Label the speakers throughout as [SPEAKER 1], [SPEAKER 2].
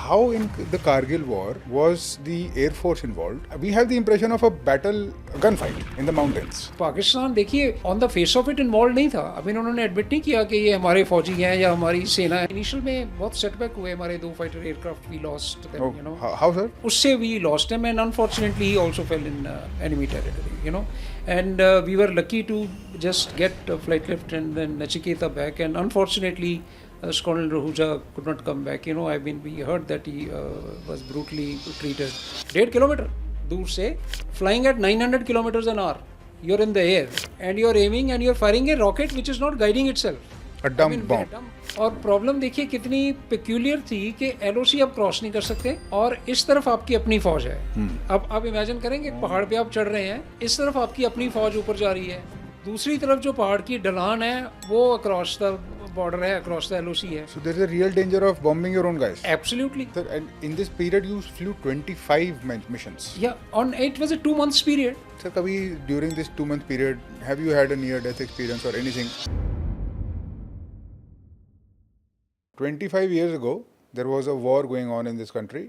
[SPEAKER 1] how in the Kargil war was the Air Force involved? We have the impression of a battle, a gunfight in the mountains.
[SPEAKER 2] Pakistan देखिए on the face of it involve नहीं था. अभी उन्होंने admit नहीं किया कि ये हमारे फौजी हैं या हमारी सेना है. इनिशियल में बहुत सेटबैक हुए, हमारे 2 fighter aircraft we lost them,
[SPEAKER 1] Oh,
[SPEAKER 2] you know.
[SPEAKER 1] how, sir?
[SPEAKER 2] उससे we lost him and unfortunately he also fell in enemy territory, you know. And we were lucky to just get flight lift and then Nachiketa back, and unfortunately Colonel Rahuja could not come back. You know, we heard that he was brutally treated. 1.5 kilometer दूर से flying at 900 kilometers an hour. You're in the air and you're aiming and you're firing a rocket which is not guiding itself.
[SPEAKER 1] A dumb bomb.
[SPEAKER 2] और problem देखिए कितनी peculiar थी कि LOC आप cross नहीं कर सकते और इस तरफ आपकी अपनी फौज है. अब आप इमेजिन करेंगे पहाड़ पे आप चढ़ रहे हैं, इस तरफ आपकी अपनी फौज ऊपर जा रही है, दूसरी तरफ जो पहाड़ की ढलान है वो अक्रॉस द बॉर्डर है, अक्रॉस द एलओसी है.
[SPEAKER 1] So there is a real danger of bombing your own guys.
[SPEAKER 2] Absolutely.
[SPEAKER 1] Sir, and in this period you flew 25 missions.
[SPEAKER 2] Yeah, it was a 2 months period.
[SPEAKER 1] Sir, kabhi during this 2-month period, have you had a near-death experience or anything? 25 years ago, there was a war going on in this country.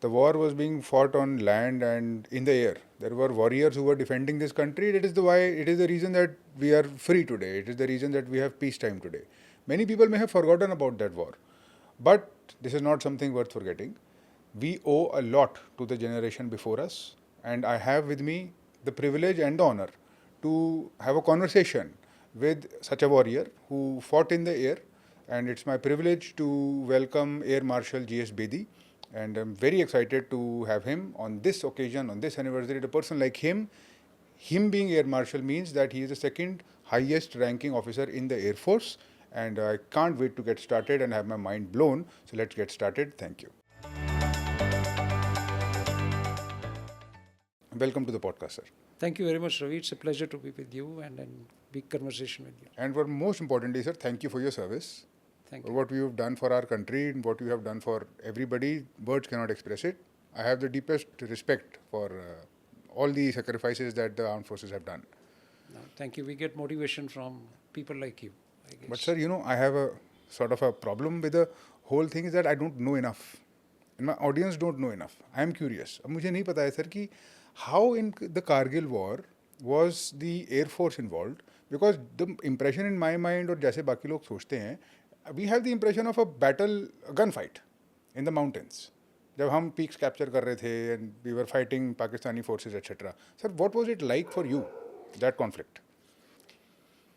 [SPEAKER 1] The war was being fought on land and in the air. There were warriors who were defending this country. It is the reason that we are free today. It is the reason that we have peacetime today. Many people may have forgotten about that war. But this is not something worth forgetting. We owe a lot to the generation before us. And I have with me the privilege and the honor to have a conversation with such a warrior who fought in the air. And it's my privilege to welcome Air Marshal G.S. Bedi, and I'm very excited to have him on this occasion, on this anniversary. A person like him being Air Marshal means that he is the second highest ranking officer in the Air Force, and I can't wait to get started and have my mind blown. So let's get started. Thank you. Welcome to the podcast, sir.
[SPEAKER 2] Thank you very much, Ravi. It's a pleasure to be with you and big conversation with you.
[SPEAKER 1] And for most importantly, sir, thank you for your service.
[SPEAKER 2] Thank
[SPEAKER 1] For
[SPEAKER 2] you.
[SPEAKER 1] what you have done for our country and what you have done for everybody, words cannot express it. I have the deepest respect for all the sacrifices that the armed forces have done.
[SPEAKER 2] No, thank you. We get motivation from people like you, I guess.
[SPEAKER 1] But sir, I have a sort of a problem with the whole thing is that I don't know enough. And my audience don't know enough. I am curious. अब मुझे नहीं पता है sir कि how in the Kargil war was the Air Force involved? Because the impression in my mind और जैसे बाकी लोग सोचते हैं, we have the impression of a battle, a gunfight in the mountains. जब हम peaks capture कर रहे थे and we were fighting Pakistani forces etc. Sir, what was it like for you, that conflict?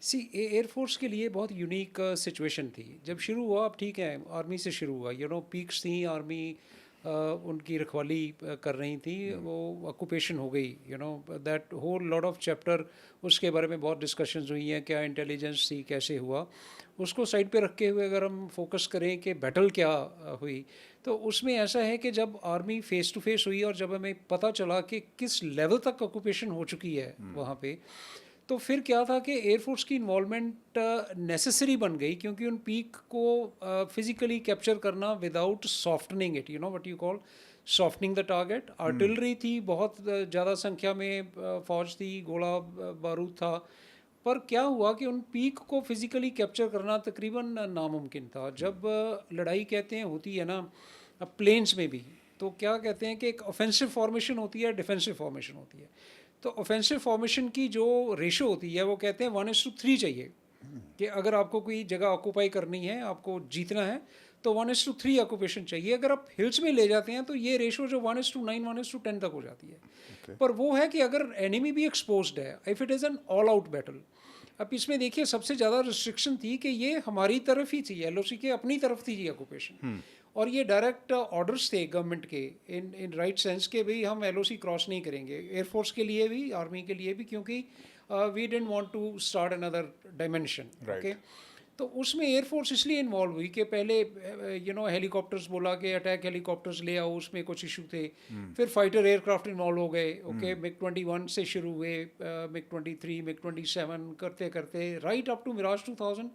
[SPEAKER 2] See air force के लिए बहुत unique situation थी. जब शुरू हुआ, अब ठीक है आर्मी से शुरू हुआ, यू नो, पीक्स थी, आर्मी उनकी रखवाली कर रही थी, वो ऑक्यूपेशन हो गई, you know, that whole lot of chapter, उसके बारे में बहुत डिस्कशंस हुई हैं, क्या इंटेलिजेंस थी, कैसे हुआ. उसको साइड पे रखे हुए अगर हम फोकस करें कि बैटल क्या हुई, तो उसमें ऐसा है कि जब आर्मी फेस टू फेस हुई और जब हमें पता चला कि किस लेवल तक ऑक्यूपेशन हो चुकी है वहाँ पे, तो फिर क्या था कि एयरफोर्स की इन्वॉल्वमेंट नेसेसरी बन गई, क्योंकि उन पीक को फिज़िकली कैप्चर करना without softening it, you know what you call softening the target. Artillery थी, बहुत ज़्यादा संख्या में फौज थी, गोला बारूद था, पर क्या हुआ कि उन पीक को फिज़िकली कैप्चर करना तकरीबन नामुमकिन था. जब लड़ाई कहते हैं होती है ना प्लेन्स में भी, तो क्या कहते हैं कि एक ऑफेंसिव फॉर्मेशन होती है, डिफेंसिव फॉर्मेशन होती है. तो ऑफेंसिव फॉर्मेशन की जो रेशो होती है वो कहते हैं 1:3 चाहिए, कि अगर आपको कोई जगह ऑक्यूपाई करनी है, आपको जीतना है, तो 1:3 ऑक्यूपेशन चाहिए. अगर आप हिल्स में ले जाते हैं तो ये रेशो जो 1:9, 1:10 तक हो जाती है. पर वो है कि अगर एनिमी भी एक्सपोज्ड है, if it is an all out battle. अब इसमें देखिए सबसे ज़्यादा रिस्ट्रिक्शन थी कि ये हमारी तरफ ही थी, एलओसी के अपनी तरफ थी ये ऑक्यूपेशन, और ये डायरेक्ट ऑर्डर्स थे गवर्नमेंट के इन राइट सेंस के भी हम एलओसी क्रॉस नहीं करेंगे, एयरफोर्स के लिए भी, आर्मी के लिए भी, क्योंकि we didn't want to start another dimension. Okay, तो उसमें एयरफोर्स इसलिए इन्वॉल्व हुई कि पहले यू नो हेलीकॉप्टर्स बोला कि अटैक हेलीकॉप्टर्स ले आओ, उसमें कुछ इशू थे. फिर फाइटर एयरक्राफ्ट इन्वॉल्व हो गए. ओके, MiG-21 से शुरू हुए, MiG-23, MiG-27 करते करते राइट अप टू मिराज 2000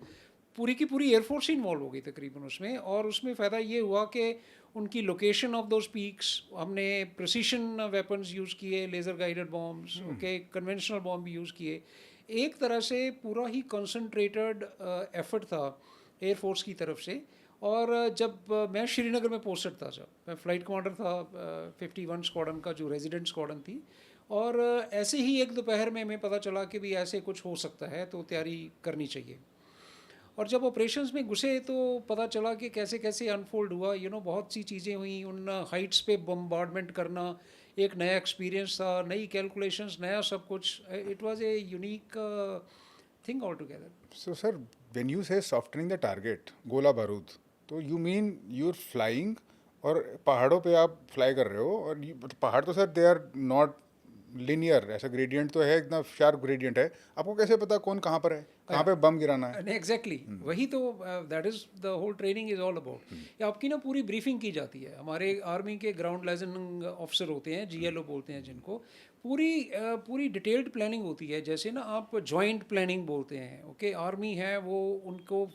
[SPEAKER 2] पूरी की पूरी एयरफोर्स ही इन्वॉल्व हो गई तकरीबन उसमें. और उसमें फ़ायदा ये हुआ कि उनकी लोकेशन ऑफ दोज पीक्स, हमने प्रिसीशन वेपन्स यूज़ किए, laser guided bombs, okay, conventional bomb भी यूज़ किए. एक तरह से पूरा ही कंसंट्रेटेड एफर्ट था एयरफोर्स की तरफ से, और मैं श्रीनगर में पोस्टेड था, जब मैं फ़्लाइट कमांडर था 51 स्क्वाड्रन का, जो रेजिडेंट स्क्वाड्रन थी। और ऐसे ही एक दोपहर में हमें पता चला कि भी ऐसे कुछ हो सकता है, तो तैयारी करनी चाहिए। और जब ऑपरेशंस में घुसे तो पता चला कि कैसे कैसे अनफोल्ड हुआ, बहुत सी चीज़ें हुई। उन हाइट्स पे बम्बार्डमेंट करना एक नया एक्सपीरियंस था, नई कैलकुलेशंस, नया सब कुछ। It was a unique thing all together.
[SPEAKER 1] So, sir, when you say softening the target, गोला बारूद, तो you mean you're flying और पहाड़ों पे आप फ्लाई कर रहे हो, और पहाड़ तो sir they are not linear, ऐसा ग्रेडियंट तो है, इतना शार्प ग्रेडियंट है, आपको कैसे पता कौन कहाँ पर है, कहाँ पे बम गिराना है?
[SPEAKER 2] एग्जैक्टली वही तो, that is the whole training is all about. आपकी ना पूरी ब्रीफिंग की जाती है। हमारे आर्मी के ग्राउंड लाइजनिंग ऑफिसर होते हैं, जीएलओ बोलते हैं जिनको, पूरी डिटेल्ड प्लानिंग होती है। जैसे ना आप जॉइंट प्लानिंग बोलते हैं, ओके। आर्मी है वो, उनको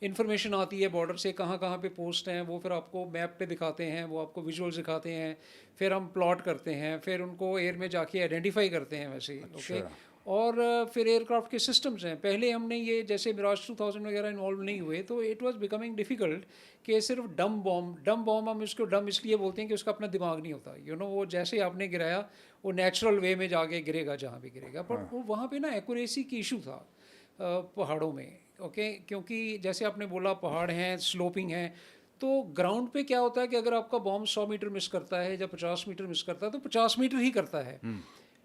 [SPEAKER 2] इन्फॉर्मेशन आती है बॉर्डर से कहाँ कहाँ पे पोस्ट हैं, वो फिर आपको मैप पे दिखाते हैं, वो आपको विजुअल्स दिखाते हैं, फिर हम प्लॉट करते हैं, फिर उनको एयर में जाके आइडेंटिफाई करते हैं वैसे, ओके। और फिर एयरक्राफ्ट के सिस्टम्स हैं। पहले हमने ये जैसे मिराज 2000 वगैरह इन्वॉल्व नहीं हुए, तो इट वाज बिकमिंग डिफ़िकल्ट कि सिर्फ डम बॉम्ब हम इसको डम इसलिए बोलते हैं कि उसका अपना दिमाग नहीं होता, वो जैसे आपने गिराया वो नेचुरल वे में जाके गिरेगा जहाँ भी गिरेगा। बट वो वहाँ पे ना एक्यूरेसी की इशू था पहाड़ों में, ओके। क्योंकि जैसे आपने बोला पहाड़ हैं, स्लोपिंग हैं, तो ग्राउंड पे क्या होता है कि अगर आपका बॉम्ब 100 मीटर मिस करता है या 50 मीटर मिस करता है तो 50 मीटर ही करता है।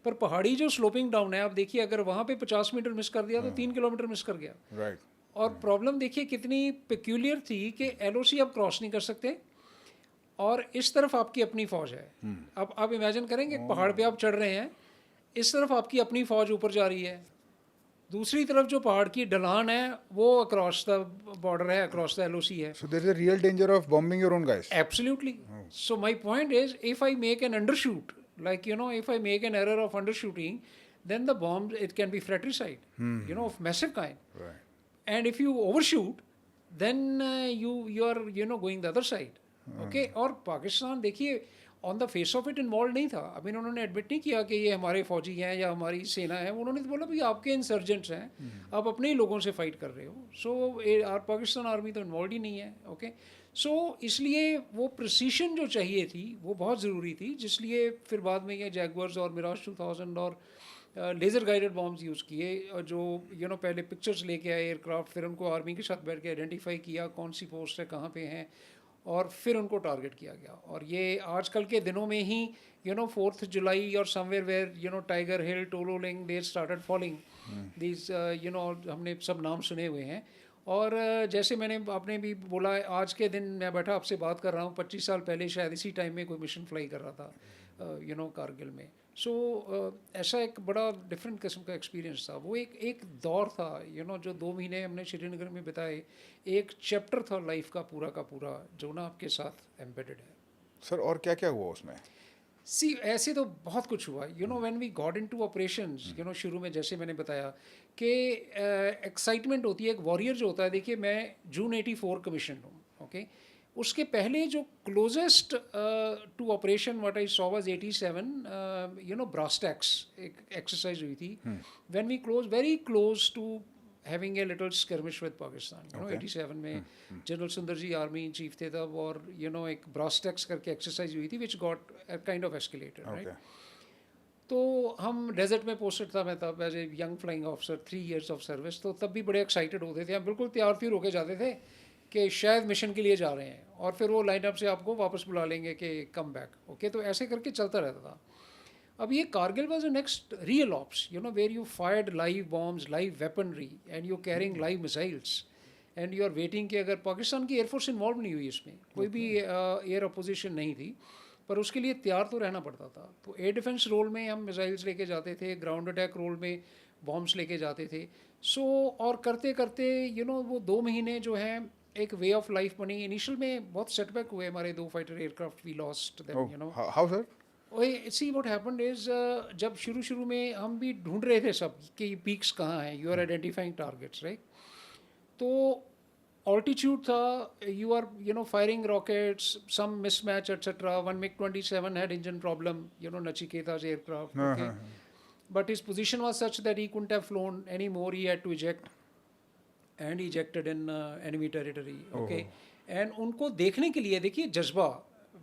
[SPEAKER 2] पर पहाड़ी जो स्लोपिंग डाउन है, आप देखिए अगर वहाँ पे 50 मीटर मिस कर दिया तो 3 किलोमीटर मिस कर गया।
[SPEAKER 1] राइट।
[SPEAKER 2] और प्रॉब्लम देखिए कितनी पेक्यूलियर थी कि एलओसी आप क्रॉस नहीं कर सकते, और इस तरफ आपकी अपनी फ़ौज है। अब आप इमेजिन करेंगे पहाड़ पे आप चढ़ रहे हैं, इस तरफ आपकी अपनी फ़ौज ऊपर जा रही है, दूसरी तरफ जो पहाड़ की ढलान है वो अक्रॉस द बॉर्डर है, अक्रॉस द एलओसी है।
[SPEAKER 1] So there is a real danger of bombing your own guys.
[SPEAKER 2] Absolutely. So my point is, if I make an undershoot, like if I make an error of undershooting, then the bomb, it can be fratricide, of massive kind.
[SPEAKER 1] Right.
[SPEAKER 2] And if you overshoot, then you are going the other side. Okay. और पाकिस्तान देखिए on the face of it involve नहीं था। अभी उन्होंने admit नहीं किया कि ये हमारे फौजी हैं या हमारी सेना है। उन्होंने तो बोला भाई आपके इंसर्जेंट्स हैं, आप अपने ही लोगों से फाइट कर रहे हो। सो पाकिस्तान आर्मी तो इन्वॉल्व ही नहीं है, ओके। सो इसलिए वो प्रिसीशन जो चाहिए थी वो बहुत ज़रूरी थी, जिसलिए फिर बाद में ये जैगवर्स और मिराज 2000 और लेज़र गाइडेड बॉम्ब्स यूज़ किए, और जो पहले पिक्चर्स लेके आए एयरक्राफ्ट, फिर उनको आर्मी के साथ बैठ के आइडेंटिफाई किया कौन सी पोस्ट है, कहाँ पे हैं, और फिर उनको टारगेट किया गया। और ये आजकल के दिनों में ही 4th जुलाई और somewhere where Tiger Hill, Tololing, they started falling these, हमने सब नाम सुने हुए हैं। और जैसे आपने भी बोला, आज के दिन मैं बैठा आपसे बात कर रहा हूँ, 25 साल पहले शायद इसी टाइम में कोई मिशन फ्लाई कर रहा था कारगिल में। सो ऐसा एक बड़ा डिफरेंट किस्म का एक्सपीरियंस था। वो एक दौर था, जो 2 महीने हमने श्रीनगर में बिताए, एक चैप्टर था लाइफ का पूरा जो ना आपके साथ एम्बेडेड है।
[SPEAKER 1] सर और क्या क्या हुआ उसमें?
[SPEAKER 2] सी ऐसे तो बहुत कुछ हुआ, when we got into operations, शुरू में जैसे मैंने बताया कि एक्साइटमेंट होती है। एक वॉरियर जो होता है, देखिए मैं जून 84 कमीशन हूँ, ओके। उसके पहले जो closest to operation what I saw was 87, Brasstacks एक एक्सरसाइज हुई थी, when we very close to having a little skirmish with Pakistan, 87 में जनरल सुंदर जी आर्मी चीफ थे तब, और एक ब्रास्टैक्स करके एक्सरसाइज हुई थी which got kind of escalated, right. तो हम डेजर्ट में पोस्टेड था मैं तब as a young flying officer, 3 years of service. तो तब भी बड़े एक्साइटेड होते थे हम, बिल्कुल तैयार फिर होके जाते थे कि शायद मिशन के लिए जा रहे हैं, और फिर वो लाइनअप से आपको वापस बुला लेंगे कि कम बैक, ओके। तो ऐसे करके चलता रहता था। अब ये Kargil was the next real ops, where you fired live bombs, live weaponry, and you carrying live missiles, and you are waiting कि अगर पाकिस्तान की एयरफोर्स इन्वॉल्व नहीं हुई इसमें, कोई भी एयर अपोजिशन नहीं थी, पर उसके लिए तैयार तो रहना पड़ता था। तो एयर डिफेंस रोल में हम मिसाइल्स लेके जाते थे, ग्राउंड अटैक रोल में बॉम्ब्स लेके जाते थे। सो और करते करते वो 2 महीने जो है एक वे ऑफ लाइफ बनी। इनिशियल में बहुत सेटबैक हुए हमारे 2 fighter aircraft, we lost them,
[SPEAKER 1] how sir?
[SPEAKER 2] See what happened is, जब शुरू में हम भी ढूंढ रहे थे सब कि पीक्स कहाँ हैं, you are identifying targets, right. तो ऑल्टीट्यूड था, you are firing rockets, some mismatch etcetera. One MiG-27 had engine problem, Nachiketa's aircraft, okay, but his position was such that he couldn't have flown anymore, he had to eject, and ejected in enemy territory, okay. And उनको देखने के लिए देखिए जज्बा,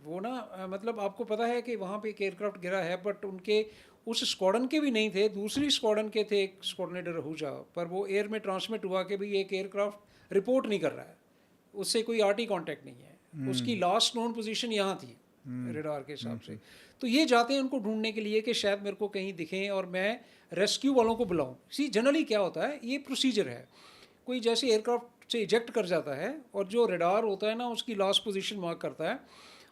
[SPEAKER 2] वो ना मतलब आपको पता है कि वहाँ पे एक एयरक्राफ्ट गिरा है, बट उनके उस स्क्वाडन के भी नहीं थे, दूसरी स्क्वाडन के थे, एक स्क्वाडनेटर रहूजा, पर वो एयर में ट्रांसमिट हुआ कि भाई एक एयरक्राफ्ट रिपोर्ट नहीं कर रहा है, उससे कोई आरटी कांटेक्ट नहीं है, उसकी लास्ट नोन पोजीशन यहाँ थी रेडार के हिसाब से। तो ये जाते हैं उनको ढूंढने के लिए कि शायद मेरे को कहीं दिखें और मैं रेस्क्यू वालों को बुलाऊं। सी जनरली क्या होता है, ये प्रोसीजर है, कोई जैसे एयरक्राफ्ट से इजेक्ट कर जाता है और जो रेडार होता है ना उसकी लास्ट पोजीशन मार्क करता है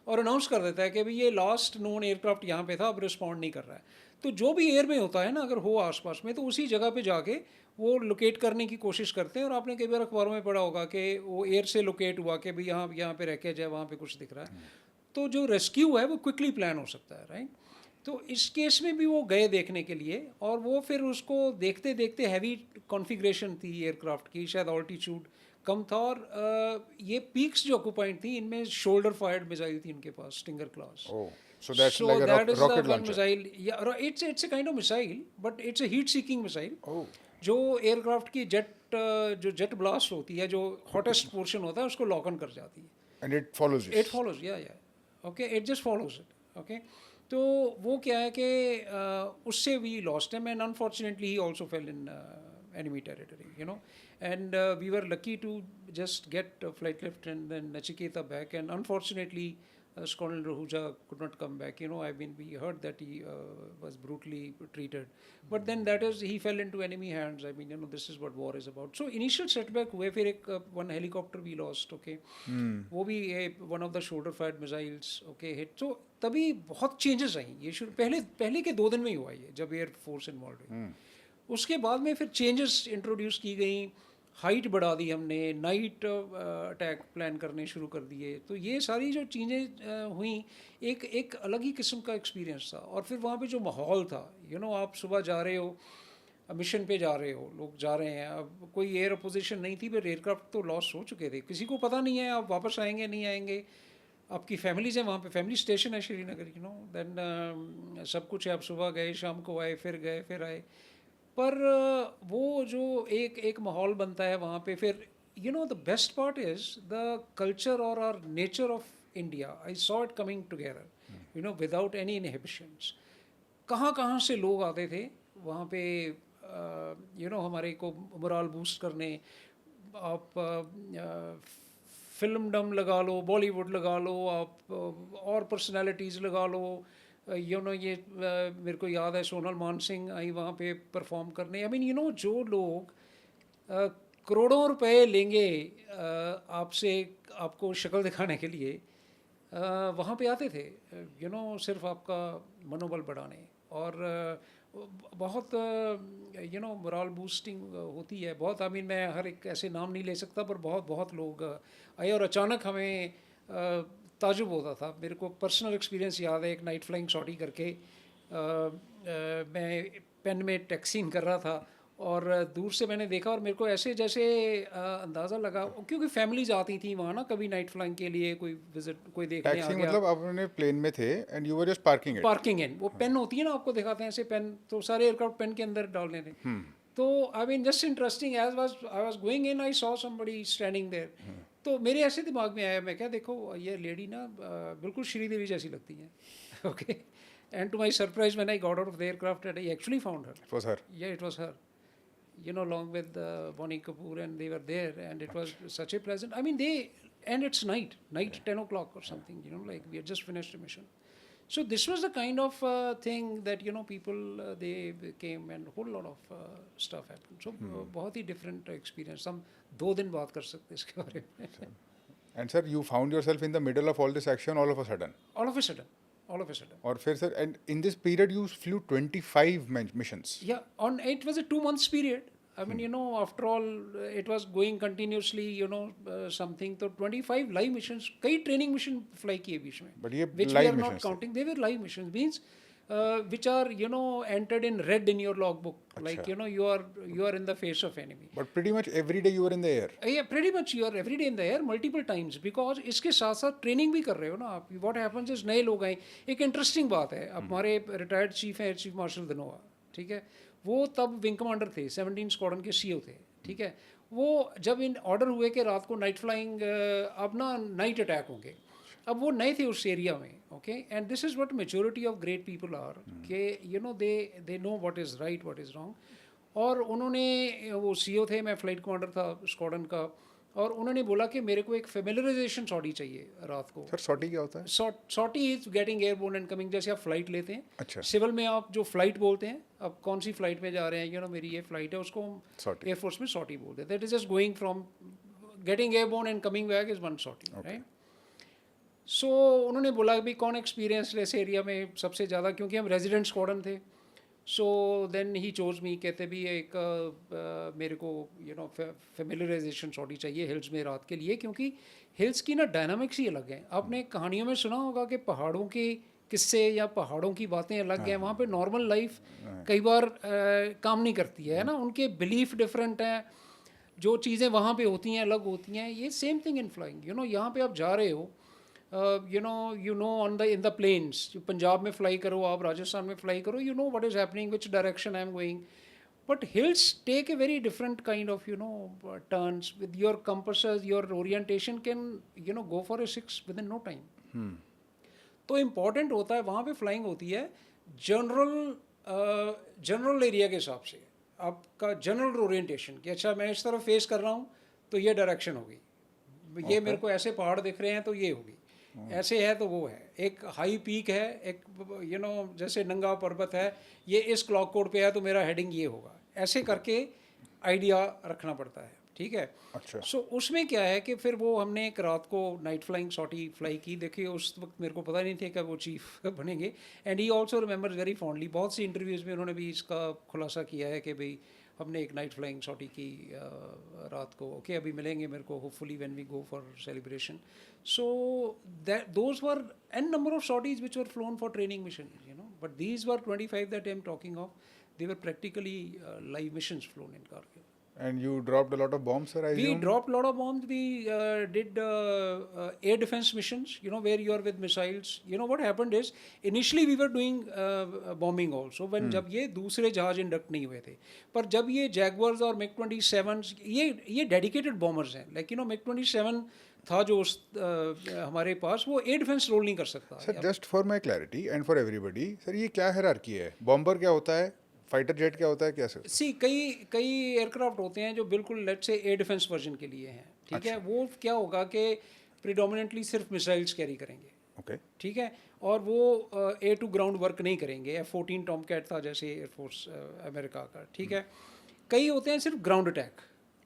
[SPEAKER 2] और अनाउंस कर देता है कि भाई ये लास्ट नोन एयरक्राफ्ट यहाँ पे था, अब रिस्पॉन्ड नहीं कर रहा है। तो जो भी एयर में होता है ना, अगर हो आसपास में, तो उसी जगह पे जाके वो लोकेट करने की कोशिश करते हैं। और आपने कई बार अखबारों में पढ़ा होगा कि वो एयर से लोकेट हुआ कि भाई यहाँ पे रह के जाए, वहाँ पे कुछ दिख रहा है, तो जो रेस्क्यू है वो क्विकली प्लान हो सकता है, राइट। तो इस केस में भी वो गए देखने के लिए, और वो फिर उसको देखते देखते हैवी कॉन्फ़िगरेशन थी एयरक्राफ्ट की, शायद ऑल्टीट्यूड कम था, और ये पीक्स जो ऑक्यूपाइड थी, इनमें शोल्डर फायर्ड मिसाइल थी उनके पास, stinger class.
[SPEAKER 1] Oh, so that's
[SPEAKER 2] So
[SPEAKER 1] like a
[SPEAKER 2] that is
[SPEAKER 1] rocket
[SPEAKER 2] the one
[SPEAKER 1] launcher.
[SPEAKER 2] missile. Yeah, it's a kind of missile, but it's a heat-seeking missile.
[SPEAKER 1] Oh,
[SPEAKER 2] जो aircraft की जो jet blast होती है, जो hottest portion होता है, उसको lock on कर जाती है।
[SPEAKER 1] and it follows
[SPEAKER 2] it
[SPEAKER 1] this.
[SPEAKER 2] Follows, या okay, it just follows it, okay. तो वो क्या है कि उससे we lost him, and unfortunately he also fell in enemy territory, you know. And we were lucky to just get flight lift and then Nachiketa back, and unfortunately Colonel Rahuja could not come back, you know. I mean, we heard that he was brutally treated, but then that is, he fell into enemy hands. I mean, you know, this is what war is about. So initial setback हुए, फिर एक one helicopter we lost, okay. वो भी one of the shoulder fired missiles, okay, hit. So तभी बहुत changes आई, ये शुरू पहले के 2 दिन में ही हुआ ये, जब एयर फोर्स इन्वॉल्व हुई। उसके बाद में फिर चेंजेस इंट्रोड्यूस की गई, हाइट बढ़ा दी हमने, नाइट अटैक प्लान करने शुरू कर दिए। तो ये सारी जो चीज़ें हुई, एक एक अलग ही किस्म का एक्सपीरियंस था। और फिर वहाँ पे जो माहौल था, यू नो, आप सुबह जा रहे हो, मिशन पे जा रहे हो, लोग जा रहे हैं, अब कोई एयर अपोजिशन नहीं थी, फिर एयरक्राफ्ट तो लॉस हो चुके थे, किसी को पता नहीं है आप वापस आएंगे नहीं आएंगे, आपकी फैमिलीज हैं वहाँ पे, फैमिली स्टेशन है श्रीनगर, यू नो। देन सब कुछ है, आप सुबह गए, शाम को आए, फिर गए, फिर आए, पर वो जो एक एक माहौल बनता है वहाँ पे, फिर you know the best part is the culture और our nature of India. I saw it coming together, you know, without any inhibitions. कहाँ कहाँ से लोग आते थे वहाँ पे, यू नो, हमारे को मोरल बूस्ट करने। आप फिल्म डम लगा लो, बॉलीवुड लगा लो, आप और पर्सनालिटीज़ लगा लो, यू नो, ये मेरे को याद है सोनल मान सिंह आई वहाँ पे परफॉर्म करने। आई मीन, यू नो, जो लोग करोड़ों रुपए लेंगे आपसे, आपको शक्ल दिखाने के लिए वहाँ पे आते थे, यू नो, सिर्फ आपका मनोबल बढ़ाने। और बहुत यू नो मोरल बूस्टिंग होती है बहुत। आई मीन, मैं हर एक ऐसे नाम नहीं ले सकता, पर बहुत बहुत लोग आए, और अचानक हमें ताजुब होता था। मेरे को पर्सनल एक्सपीरियंस याद है, एक नाइट फ्लाइंग सॉटी करके मैं पेन में टैक्सीन कर रहा था, और दूर से मैंने देखा, और मेरे को ऐसे जैसे अंदाज़ा लगा, क्योंकि फैमिलीज आती थी वहाँ ना, कभी नाइट फ्लाइंग के लिए, कोई विजिट, कोई देखने आ
[SPEAKER 1] टैक्सी
[SPEAKER 2] गया।
[SPEAKER 1] मतलब आप अपने प्लेन में थे and you were just parking it.
[SPEAKER 2] Parking इन, वो पेन होती है ना, आपको दिखाते हैं ऐसे पेन, तो सारे एयरक्राफ्ट पेन के अंदर डालने थे। तो I mean, just interesting, as was I was going in, I saw somebody standing there. तो मेरे ऐसे दिमाग में आया, मैं क्या, देखो ये लेडी ना बिल्कुल श्रीदेवी जैसी लगती है, okay. And to my surprise, when I got out of the aircraft, I actually found her.
[SPEAKER 1] It was her.
[SPEAKER 2] Yeah, it was her. You know, along with Bonnie Kapoor, and they were there, and it was such a pleasant. I mean, and it's night, 10 o'clock or something. You know, like we had just finished a mission. So this was the kind of thing that, you know, people they came, and a whole lot of stuff happened. So बहुत ही different experience. हम 2 दिन बात कर सकते हैं इसके बारे में.
[SPEAKER 1] And sir, you found yourself in the middle of all this action all of a sudden.
[SPEAKER 2] All of a sudden.
[SPEAKER 1] और फिर sir, and in this period you flew 25 missions.
[SPEAKER 2] Yeah, it was a 2 months period. I mean, you know, after all, it was going continuously, you know, something. So 25 live missions, कई training mission fly किए बीच में,
[SPEAKER 1] But ये
[SPEAKER 2] which we
[SPEAKER 1] live
[SPEAKER 2] are not
[SPEAKER 1] missions थे.
[SPEAKER 2] counting. They were live missions, means which are, you know, entered in red in your logbook. Like, you know, you are in the face of enemy.
[SPEAKER 1] But pretty much every day you were in the air.
[SPEAKER 2] Yeah, pretty much you are every day in the air, multiple times, because इसके साथ साथ training भी कर रहे हो ना आप. What happens is, नए लोग आए. एक इंटरेस्टिंग बात है, हमारे रिटायर्ड चीफ हैं, चीफ मार्शल धनोआ, ठीक है, वो तब विंग कमांडर थे, 17 स्क्वाड्रन के सीओ थे, ठीक है। वो जब इन ऑर्डर हुए कि रात को नाइट फ्लाइंग, अब ना नाइट अटैक होंगे, अब वो नए थे उस एरिया में, okay, and this is what majority of great people are, कि you know they know what is right what is wrong. और उन्होंने, वो सीईओ थे, मैं फ़्लाइट कमांडर था स्क्वाड्रन का, और उन्होंने बोला कि मेरे को एक फेमिलराइजेशन सॉटी चाहिए रात को।
[SPEAKER 1] सर सॉटी क्या होता है?
[SPEAKER 2] Sortie is getting airborne and coming, जैसे आप फ्लाइट लेते हैं,
[SPEAKER 1] अच्छा,
[SPEAKER 2] सिविल में आप जो फ्लाइट बोलते हैं, अब कौन सी फ्लाइट में जा रहे हैं, मेरी ये फ्लाइट है, उसको हम
[SPEAKER 1] सॉटी।
[SPEAKER 2] एयरफोर्स में सॉटी बोलते हैं। That is just going from getting airborne and coming back is one sortie, right. So उन्होंने बोला कि भाई कौन एक्सपीरियंस ऐसे एरिया में सबसे ज़्यादा, क्योंकि हम रेजिडेंट स्क्वाड्रन थे। सो देन ही चोज मी, कहते भी एक मेरे को फेमिलराइजेशन सॉटी चाहिए हिल्स में रात के लिए, क्योंकि हिल्स की ना डायनामिक्स ही अलग हैं। आपने कहानियों में सुना होगा कि पहाड़ों के किस्से या पहाड़ों की बातें अलग हैं, वहाँ पे नॉर्मल लाइफ कई बार काम नहीं करती है ना, उनके बिलीफ डिफरेंट हैं, जो चीज़ें वहाँ पे होती हैं अलग होती हैं। ये सेम थिंग इन फ्लाइंग, यहाँ पे आप जा रहे हो, on the in the planes, Punjab में फ्लाई करो, आप राजस्थान में फ्लाई करो, what is happening, which direction I am going. But hills take a very different kind of turns with your compasses, your orientation can go for a 6 within no time. तो important होता है वहाँ पे flying होती है general area के हिसाब से, आपका जनरल ओरिएंटेशन कि अच्छा मैं इस तरफ फेस कर रहा हूँ तो ये डायरेक्शन होगी, ये मेरे को ऐसे पहाड़ दिख रहे हैं तो ये होगी, ऐसे है तो वो है, एक हाई पीक है, एक जैसे नंगा पर्वत है, ये इस क्लॉक कोड पे है तो मेरा हेडिंग ये होगा, ऐसे करके आइडिया रखना पड़ता है, ठीक है।
[SPEAKER 1] अच्छा।
[SPEAKER 2] सो उसमें क्या है कि फिर वो हमने एक रात को नाइट फ्लाइंग सॉटी फ्लाई की। देखिए उस वक्त मेरे को पता नहीं था कि वो चीफ बनेंगे, and he also remembers very fondly. बहुत सी इंटरव्यूज़ में उन्होंने भी इसका खुलासा किया है कि भाई हमने एक नाइट फ्लाइंग सॉटी की रात को, ओके अभी मिलेंगे मेरे को hopefully when we go for celebration. So that those were an number of sorties which were flown for training mission, but these were 25 that I am talking of, they were practically live missions flown in Kargil.
[SPEAKER 1] And you dropped a lot of bombs, sir, I
[SPEAKER 2] We
[SPEAKER 1] assume?
[SPEAKER 2] dropped a lot of bombs. We did air defense missions, where you are with missiles. What happened is, initially we were doing bombing also, when जब ये दूसरे जहाज induct नहीं हुए थे, पर जब ये जैगवर्स और मिग 27 ये डेडिकेटेड बॉम्बर्स हैं, लाइक मिग 27 था जो हमारे पास, वो एयर डिफेंस रोल नहीं कर सकता।
[SPEAKER 1] Sir just for my clarity and for everybody, sir ये क्या हायरार्की है? बॉम्बर क्या होता है, फाइटर जेट क्या होता है, क्या सर?
[SPEAKER 2] सी कई एयरक्राफ्ट होते हैं जो बिल्कुल लेट से एयर डिफेंस वर्जन के लिए हैं, ठीक है। वो क्या होगा कि प्रीडोमिनेटली सिर्फ मिसाइल्स कैरी करेंगे,
[SPEAKER 1] ओके।
[SPEAKER 2] ठीक है, और वो एयर टू ग्राउंड वर्क नहीं करेंगे। F-14 टॉमकैट था जैसे एयरफोर्स अमेरिका का, ठीक है। कई होते हैं सिर्फ ग्राउंड अटैक,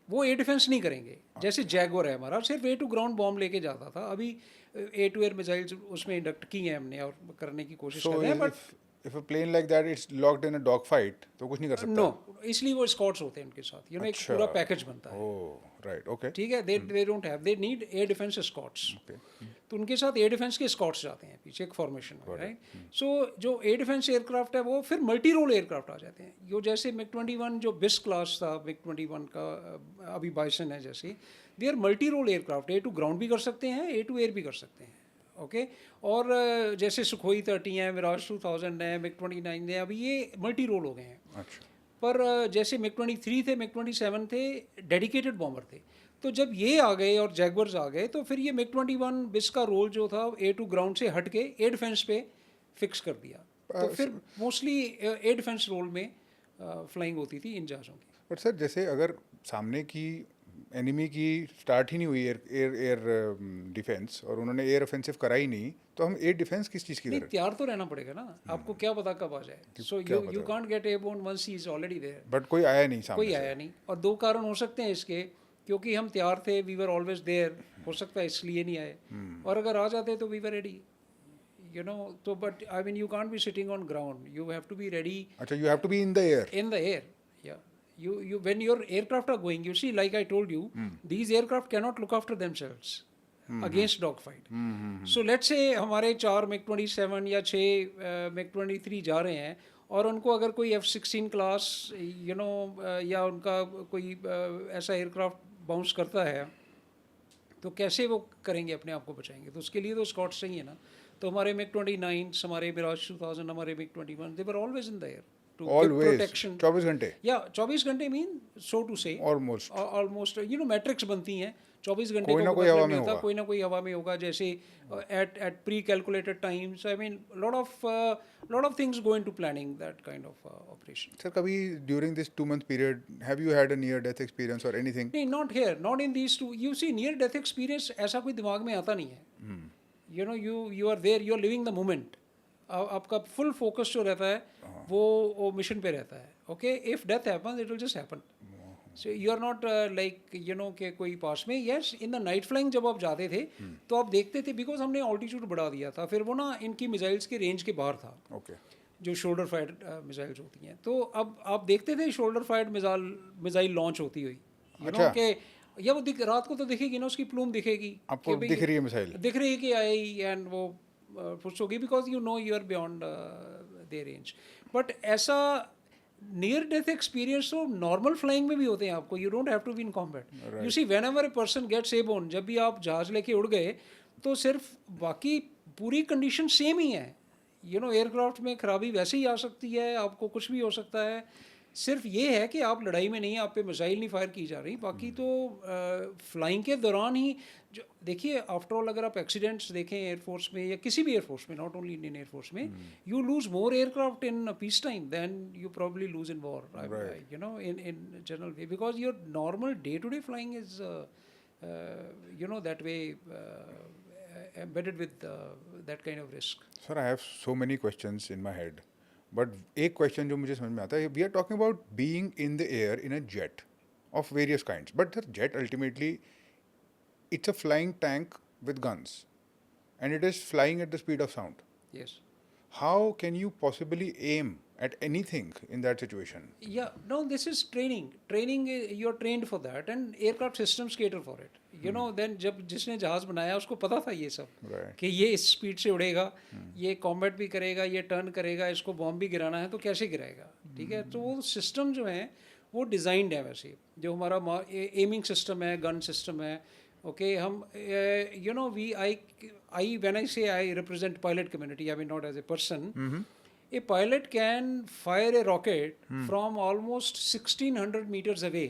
[SPEAKER 2] वो एयर डिफेंस नहीं करेंगे, जैसे जैगवर है हमारा, सिर्फ एयर टू ग्राउंड बॉम्ब लेके जाता था। अभी एयर टू एयर मिसाइल्स उसमें इंडक्ट की हैं हमने और करने की कोशिश कर रहे हैं, but
[SPEAKER 1] if a plane like that is locked in a dog fight, तो कुछ नहीं कर सकता?
[SPEAKER 2] नो, इसलिए वो स्कॉट्स होते हैं उनके साथ, एक
[SPEAKER 1] अच्छा।
[SPEAKER 2] पूरा पैकेज बनता है।
[SPEAKER 1] Oh right, okay.
[SPEAKER 2] ठीक है, they don't have, they need air defence escorts, तो उनके साथ एयर डिफेंस के स्कॉट्स जाते हैं पीछे एक फॉर्मेशन में, राइट। सो जो एयर डिफेंस एयरक्राफ्ट है वो फिर मल्टी रोल एयरक्राफ्ट आ जाते हैं। यो जैसे मिग 21 जो बिस क्लास था मिग 21 का, अभी बाइसन है जैसे, they are multi role aircraft, air to ground भी कर सकते हैं, एयर टू एयर भी कर सकते हैं, ओके। और जैसे सुखोई 30 है, मिराज 2000 है, मिग 29 है, अभी ये मल्टी रोल हो गए हैं।
[SPEAKER 1] अच्छा।
[SPEAKER 2] पर जैसे मिग 23 थे, मिग 27 थे, डेडिकेटेड बॉम्बर थे। तो जब ये आ गए और जैगवर्स आ गए, तो फिर ये मिग 21 बिस का रोल जो था एयर टू ग्राउंड से हट के एयर डिफेंस पे फिक्स कर दिया। तो फिर मोस्टली एयर डिफेंस रोल में फ्लाइंग होती थी इन जहाज़ों की।
[SPEAKER 1] बट सर जैसे अगर सामने की एनिमी की स्टार्ट ही नहीं हुई एयर एयर एयर डिफेंस और उन्होंने एयर ऑफेंसिव करा ही नहीं, तो हम एयर डिफेंस किस चीज़ की
[SPEAKER 2] नहीं,
[SPEAKER 1] करें?
[SPEAKER 2] तैयार तो रहना पड़ेगा ना, आपको क्या पता कब आ जाए। So you can't get airborne once he is already there.
[SPEAKER 1] But कोई आया नहीं सामने
[SPEAKER 2] कोई आया नहीं, और दो कारण हो सकते हैं इसके, क्योंकि हम तैयार थे, वी वर ऑलवेज देयर, हो सकता है इसलिए नहीं आए, और अगर आ जाते तो वी वर रेडी, तो but I mean you can't be sitting on ground, you have to be ready.
[SPEAKER 1] अच्छा, you have to be in the air.
[SPEAKER 2] In the air, yeah. You when your aircraft are going, you see, like I told you, these aircraft cannot look after themselves against dogfight. So let's say हमारे 4 MiG 27 या 6 MiG 23 जा रहे हैं, और उनको अगर कोई F-16 class या उनका कोई ऐसा एयरक्राफ्ट बाउंस करता है, तो कैसे वो करेंगे, अपने आप को बचाएंगे? तो उसके लिए तो स्कॉट्स चाहिए ना। तो हमारे मिग 29, हमारे मिराज 2000, हमारे MiG 21, they were always in the air. to give
[SPEAKER 1] Always.
[SPEAKER 2] protection.
[SPEAKER 1] 24 घंटे.
[SPEAKER 2] Yeah, 24 घंटे mean so to say.
[SPEAKER 1] Almost.
[SPEAKER 2] Almost, you know, matrix बनती हैं. 24 घंटे
[SPEAKER 1] कोई
[SPEAKER 2] का
[SPEAKER 1] ना कोई
[SPEAKER 2] मतलब
[SPEAKER 1] हवा
[SPEAKER 2] नहीं
[SPEAKER 1] में
[SPEAKER 2] होता,
[SPEAKER 1] होगा.
[SPEAKER 2] कोई ना कोई हवा में होगा. जैसे at pre-calculated times. I mean, lot of things go into planning that kind of operation.
[SPEAKER 1] Sir, कभी during this 2 month period, have you had a near-death experience or anything?
[SPEAKER 2] नहीं, not here, not in these two. You see, near death experience ऐसा कोई दिमाग में आता नहीं है. You know, you are there, you are living the moment. आपका full focus जो रहता है वो मिशन पे रहता है. Okay, if death happens, it will just happen. So you are not like you know कि कोई पास में. Yes, in the night flying जब आप जाते थे तो आप देखते थे because हमने altitude बढ़ा दिया था. फिर वो ना इनकी मिसाइल्स के रेंज के बाहर था.
[SPEAKER 1] Okay.
[SPEAKER 2] जो शोल्डर फायर्ड मिसाइल्स होती हैं. तो अब आप देखते थे शोल्डर फायर्ड मिसाइल लॉन्च होती हुई. You know कि या वो रात को तो दिखेगी ना, उसकी प्लूम दिखेगी.
[SPEAKER 1] आपको दिख रही है मिसाइल.
[SPEAKER 2] दिख रही है कि आई एंड वो पुश होगी because you know you are beyond their range. But ऐसा नियर डेथ एक्सपीरियंस तो नॉर्मल फ्लाइंग में भी होते हैं आपको. You don't have to be in combat. You see whenever a person gets airborne, जब भी आप जहाज लेके उड़ गए तो सिर्फ बाकी पूरी कंडीशन सेम ही है. यू नो एयरक्राफ्ट में खराबी वैसे ही आ सकती है, आपको कुछ भी हो सकता है. सिर्फ ये है कि आप लड़ाई में नहीं, आप पे मिसाइल नहीं फायर की जा रही. बाकी तो फ्लाइंग के दौरान ही जो देखिए, आफ्टर ऑल अगर आप एक्सीडेंट्स देखें एयरफोर्स में या किसी भी एयरफोर्स में, नॉट ओनली इंडियन एयरफोर्स में, you lose more aircraft in peace time than you probably lose in war. You know in general way because your normal day to day flying is you know that way embedded with that kind of risk.
[SPEAKER 1] Sir, I have so many questions in my head, but एक question जो मुझे समझ में आता है, we are talking about being in the air in a jet of various kinds, but the jet ultimately it's a flying tank with guns, and it is flying at the speed of sound.
[SPEAKER 2] Yes.
[SPEAKER 1] How can you possibly aim at anything in that situation?
[SPEAKER 2] Yeah, no, this is training. You're trained for that, and aircraft systems cater for it. You know, then जब जिसने जहाज बनाया उसको पता था ये सब
[SPEAKER 1] Right.
[SPEAKER 2] कि ये इस स्पीड से उड़ेगा, ये कॉम्बैट भी करेगा, ये टर्न करेगा, इसको बॉम्ब भी गिराना है तो कैसे गिराएगा. ठीक है, तो वो सिस्टम जो है वो डिज़ाइंड है. वैसे जो हमारा एमिंग सिस्टम है, गन सिस्टम है. ओके, हम you know we I when I say I represent pilot community, I mean not as a person. A pilot can fire a rocket from almost 1600 meters away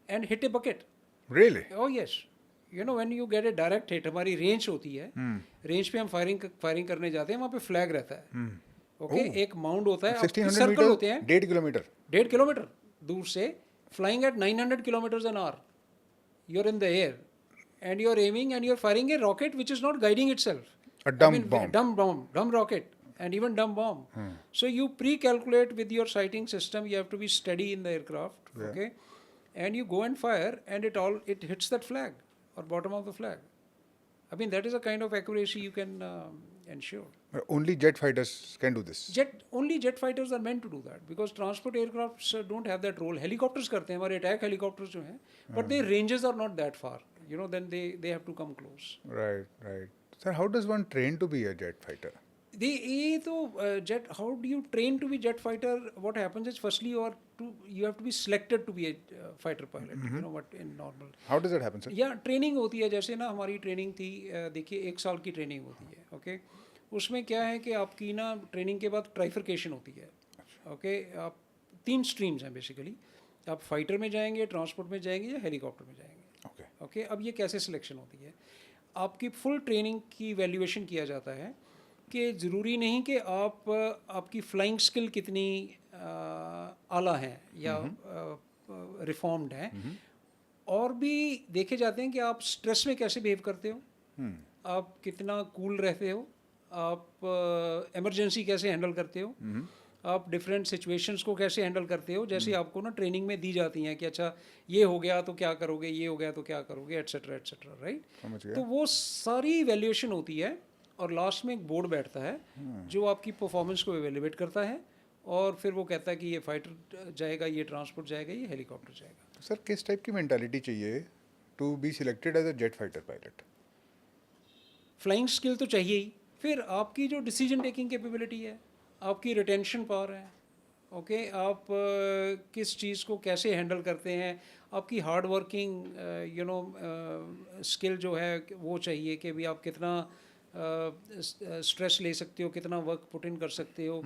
[SPEAKER 2] and hit a bucket.
[SPEAKER 1] Really?
[SPEAKER 2] Oh yes. You know when you get a direct hit, हमारी range होती है. Range पे हम firing करने जाते हैं, वहाँ पे फ्लैग रहता है. ओके, एक माउंड होता है,
[SPEAKER 1] 1600
[SPEAKER 2] सर्कल होते हैं
[SPEAKER 1] 1.5 किलोमीटर.
[SPEAKER 2] 1.5 किलोमीटर दूर से, flying at 900 kilometres an hour. You are in the air and you are aiming and you are firing a rocket which is not guiding itself.
[SPEAKER 1] A dumb bomb.
[SPEAKER 2] Dumb rocket and even dumb bomb. So you pre-calculate with your sighting system. You have to be steady in the aircraft.
[SPEAKER 1] Yeah.
[SPEAKER 2] Okay, and you go and fire and it hits that flag or bottom of the flag. I mean that is a kind of accuracy you can ensure.
[SPEAKER 1] Only jet fighters can do this.
[SPEAKER 2] Only jet fighters are meant to do that because transport aircrafts don't have that role. Helicopters करते हैं, हमारे attack helicopters जो हैं, but their ranges are not that far. You know, then they have to come close.
[SPEAKER 1] Right. Sir, how does one train to be a jet fighter?
[SPEAKER 2] ये तो jet. How do you train to be jet fighter? What happens is firstly you have to be selected to be a fighter pilot. You know what in normal.
[SPEAKER 1] How does that happen, sir?
[SPEAKER 2] या training होती है. जैसे ना हमारी training थी, देखिए 1 साल की ट्रेनिंग होती है. ओके, उसमें क्या है कि आपकी ना ट्रेनिंग के बाद ट्राइफरकेशन होती है. ओके, आप 3 स्ट्रीम्स हैं बेसिकली. आप फाइटर में जाएंगे, ट्रांसपोर्ट में जाएंगे या हेलीकॉप्टर में जाएंगे. ओके, अब ये कैसे सिलेक्शन होती है? आपकी फुल ट्रेनिंग की वैल्यूएशन किया जाता है कि ज़रूरी नहीं कि आपकी फ्लाइंग स्किल कितनी आला है या रिफॉर्म्ड है, और भी देखे जाते हैं कि आप स्ट्रेस में कैसे बिहेव करते हो, आप कितना कूल रहते हो, आप इमरजेंसी कैसे हैंडल करते हो, आप डिफरेंट सिचुएशंस को कैसे हैंडल करते हो. जैसे आपको ना ट्रेनिंग में दी जाती हैं कि अच्छा ये हो गया तो क्या करोगे, ये हो गया तो क्या करोगे, एट्सेट्रा एट्सेट्रा. राइट. तो वो सारी वैल्यूएशन होती है और लास्ट में एक बोर्ड बैठता है जो आपकी परफॉर्मेंस को एवेल्युएट करता है और फिर वो कहता है कि ये फाइटर जाएगा, ये ट्रांसपोर्ट जाएगा, ये हेलीकॉप्टर जाएगा.
[SPEAKER 1] सर, किस टाइप की मेंटालिटी चाहिए to be selected as a jet fighter pilot?
[SPEAKER 2] Flying skill तो चाहिए ही, फिर आपकी जो डिसीजन टेकिंग कैपेबिलिटी है, आपकी रिटेंशन पावर है. ओके, आप किस चीज़ को कैसे हैंडल करते हैं, आपकी hard working you know skill जो है वो चाहिए कि भी आप कितना स्ट्रेस ले सकते हो, कितना वर्क पुट इन कर सकते हो,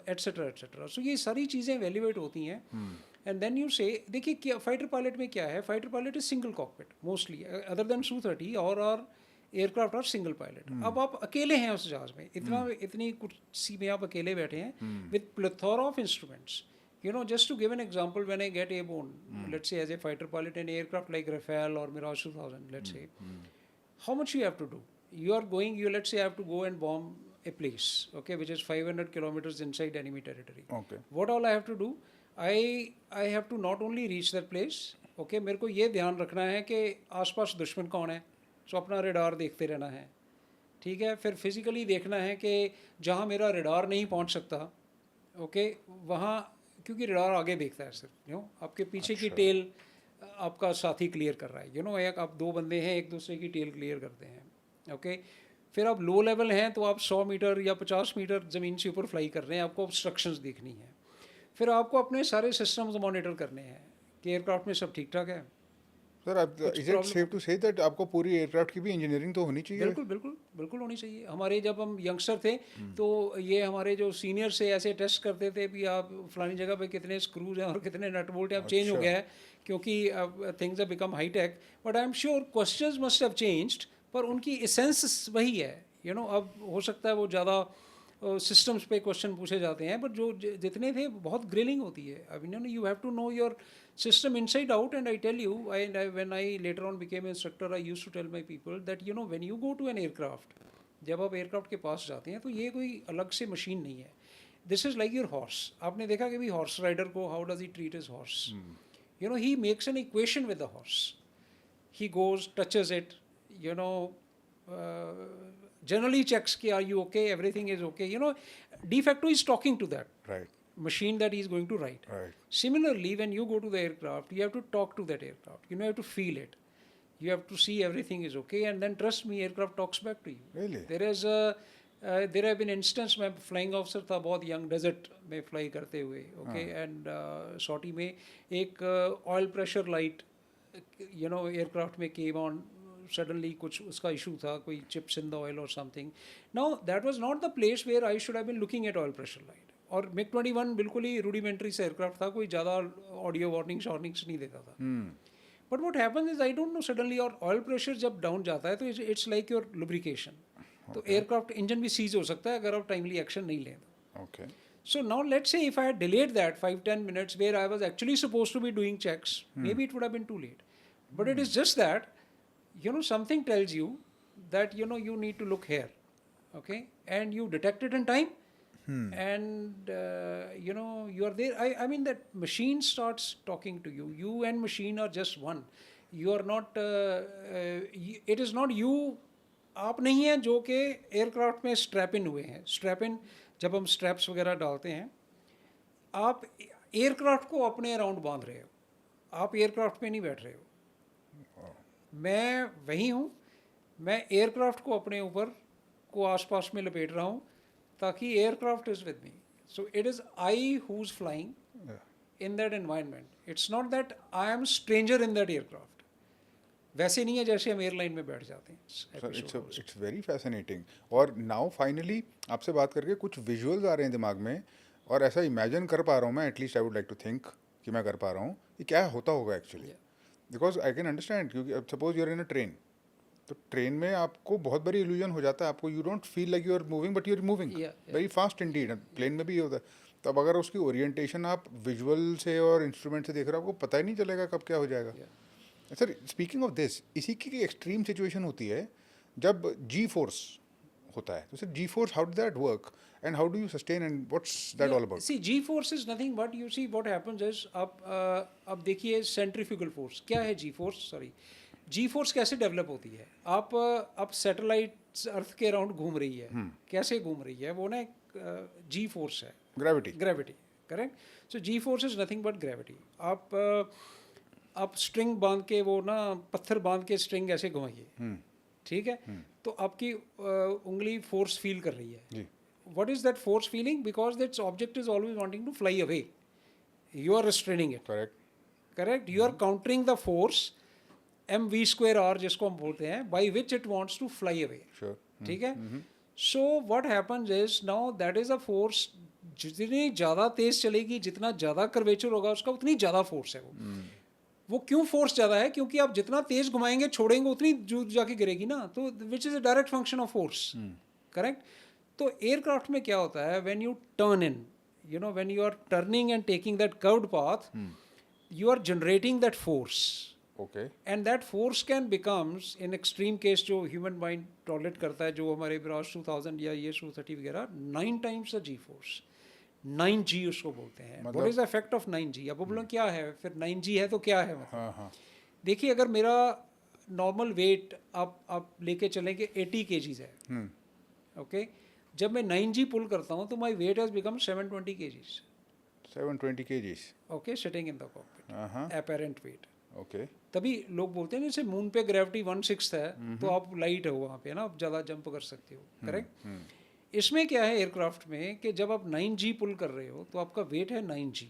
[SPEAKER 2] एट्सेट्रा एट्सेट्रा. सो ये सारी चीज़ें वैल्यूएट होती हैं. एंड देन यू से देखिए क्या फाइटर पायलट में क्या है. Fighter pilot is single cockpit mostly, other than Su-30 और एयरक्राफ्ट और सिंगल पायलट. अब आप अकेले हैं उस जहाज़ में, इतनी कुर्सी में आप अकेले बैठे हैं with plethora of instruments. You know, just to give an example, when I get airborne, let's say as a fighter pilot in aircraft like Rafale or Mirage 2000, let's say, how much you have to do? You are going, you let's say have to go and bomb a place, okay, which is 500 kilometers inside enemy territory.
[SPEAKER 1] Okay.
[SPEAKER 2] What all I have to do? I have to not only reach that place, okay, मेरे को ये ध्यान रखना है कि आसपास दुश्मन कौन है, सो अपना रेडार देखते रहना है. ठीक है, फिर फिजिकली देखना है कि जहाँ मेरा रेडार नहीं पहुँच सकता, ओके, वहाँ क्योंकि रडार आगे देखता है सिर्फ, आपके पीछे की टेल आपका साथी क्लियर कर रहा है. एक आप दो बंदे हैं, एक दूसरे की टेल क्लियर करते हैं. ओके, फिर आप लो लेवल हैं तो आप 100 मीटर या 50 मीटर ज़मीन से ऊपर फ्लाई कर रहे हैं, आपको ऑब्स्ट्रक्शंस देखनी है. फिर आपको अपने सारे सिस्टम्स मॉनिटर करने हैं कि एयरक्राफ्ट में सब ठीक ठाक है.
[SPEAKER 1] Sir, is it safe to say that आपको पूरी एयरक्राफ्ट की भी इंजीनियरिंग तो होनी चाहिए?
[SPEAKER 2] बिल्कुल बिल्कुल बिल्कुल होनी चाहिए. हमारे जब हम यंगस्टर थे तो ये हमारे जो सीनियर से ऐसे टेस्ट करते थे भी आप फलानी जगह पे कितने स्क्रूज हैं और कितने नट बोल्ट हैं. अब चेंज हो गया है क्योंकि things have become high tech, but I am sure questions must have changed, पर उनकी एसेंस वही है. अब हो सकता है वो ज़्यादा सिस्टम्स पे क्वेश्चन पूछे जाते हैं, बट जो जितने थे बहुत ग्रिलिंग होती है. अब you have to know your system inside out. And I tell you, when I later on became an instructor, I used to tell my people that when you go to an aircraft, जब आप aircraft के पास जाते हैं तो ये कोई अलग से मशीन नहीं है. This is like your horse. आपने देखा कि भी हॉर्स राइडर को how does he treat his horse. He makes an equation with the horse. He goes touches it, generally checks कि are you okay, everything is okay. De facto is talking to that machine that he is going to ride. Similarly, when you go to the aircraft, you have to talk to that aircraft. You have to feel it. You have to see everything is okay, and then trust me, aircraft talks back to you.
[SPEAKER 1] Really?
[SPEAKER 2] There have been instance मैं flying officer था, बहुत young, desert में fly करते हुए, okay, and sortie में एक oil pressure light, aircraft में came on. Suddenly कुछ उसका issue था, कोई chips in the oil or something. Now that was not the place where I should have been looking at oil pressure light. और MiG-21 बिल्कुल ही rudimentary से aircraft था, कोई ज़्यादा ऑडियो वार्निंग्स नहीं देता था. But what happens is I don't no, suddenly और ऑयल प्रेशर जब डाउन जाता है तो इट्स लाइक योर लुब्रिकेशन. तो एयरक्राफ्ट इंजन भी सीज हो सकता है अगर आप टाइमली एक्शन नहीं लें तो.
[SPEAKER 1] Okay,
[SPEAKER 2] so now let's say if I had delayed that 5-10 minutes where I was actually supposed to be doing checks, maybe it would have been too late. But it is just that something tells you that you need to look here, okay, and you detect it in time. And you are there. I mean that machine starts talking to you. You and machine are just one. You are not it is not you. आप नहीं हैं जो कि aircraft में strap in हुए हैं. Strap in जब हम स्ट्रैप्स वगैरह डालते हैं, आप एयरक्राफ्ट को अपने अराउंड बांध रहे हो, आप एयरक्राफ्ट में नहीं बैठ रहे हो. मैं वही हूँ, मैं एयरक्राफ्ट को अपने ऊपर को आसपास में लपेट रहा हूँ ताकि aircraft is with me. So it is I who is flying in that environment. It's not that I M stranger in that aircraft. वैसे नहीं है जैसे हम एयरलाइन में बैठ जाते हैं.
[SPEAKER 1] It's very fascinating. और नाउ फाइनली आपसे बात करके कुछ विजुअल्स आ रहे हैं दिमाग में, और ऐसा इमेजिन कर पा रहा हूँ मैं, at least I would like to think कि मैं कर पा रहा हूँ कि क्या होता होगा actually. Because I can understand, क्योंकि अब suppose you're in a train, तो ट्रेन में आपको बहुत बड़ी इल्यूजन हो जाता है. आपको you don't feel like you are moving, but you are moving very fast indeed. Plane में भी ये होता है. तो अब अगर उसकी ओरिएंटेशन आप विजुअल से और इंस्ट्रूमेंट से देख रहे हो, आपको पता ही नहीं चलेगा कब क्या हो जाएगा. सर, स्पीकिंग ऑफ दिस, इसी की एक्सट्रीम सिचुएशन होती है जब जी फोर्स होता है. तो sir, G force, how do that work and how do you sustain and what's that all about?
[SPEAKER 2] See, G force is nothing but, you see what happens is, अब देखिए centrifugal force क्या है. जी force कैसे develop होती है. आप satellite अर्थ के around घूम रही है, कैसे घूम रही है वो ना, एक जी फोर्स है, gravity, correct. So G force is nothing but gravity. आप स्ट्रिंग बांध के, वो ना पत्थर बांध के स्ट्रिंग ऐसे घुमाइए, ठीक है, तो आपकी उंगली फोर्स फील कर रही है. What is that force feeling? Because that object is always wanting to fly away. You are restraining it. Correct. You are countering the force mv square r जिसको हम बोलते हैं, by which it wants to fly away.
[SPEAKER 1] Sure.
[SPEAKER 2] ठीक है. So what happens is now that is a force, जितनी ज़्यादा तेज़ चलेगी, जितना ज़्यादा कर्वेचर होगा उसका, उतनी ज़्यादा फोर्स है वो क्यों फोर्स ज़्यादा है? क्योंकि आप जितना तेज़ घुमाएंगे, छोड़ेंगे, उतनी दूर जाके गिरेगी ना. तो which is a direct function of force. Correct. तो एयरक्राफ्ट में क्या होता है, when U turn in, you know, when you are turning and taking that curved path, you are generating that force.
[SPEAKER 1] Okay.
[SPEAKER 2] And that force can becomes, in extreme case जो human mind tolerate करता है, जो हमारे brass 2000 या ये 230 वगैरह, 9 times the G force. 9G उसको बोलते हैं. What is the effect of 9G? अब बोलो क्या है फिर, 9G है तो क्या है मतलब.
[SPEAKER 1] हाँ.
[SPEAKER 2] देखिए, अगर मेरा नॉर्मल वेट आप लेके चलेंगे 80 kgs है, ओके. जब मैं 9G पुल करता हूँ तो my weight has become 720 kgs.
[SPEAKER 1] 720 kgs.
[SPEAKER 2] Okay, sitting in the cockpit, apparent wait.
[SPEAKER 1] Okay.
[SPEAKER 2] तभी लोग बोलते हैं जैसे मून पे ग्रेविटी 1/6 है तो आप लाइट हो वहाँ पे ना, आप ज़्यादा जंप कर सकते हो. करेक्ट. इसमें क्या है एयरक्राफ्ट में कि जब आप 9G पुल कर रहे हो तो आपका वेट है 9G.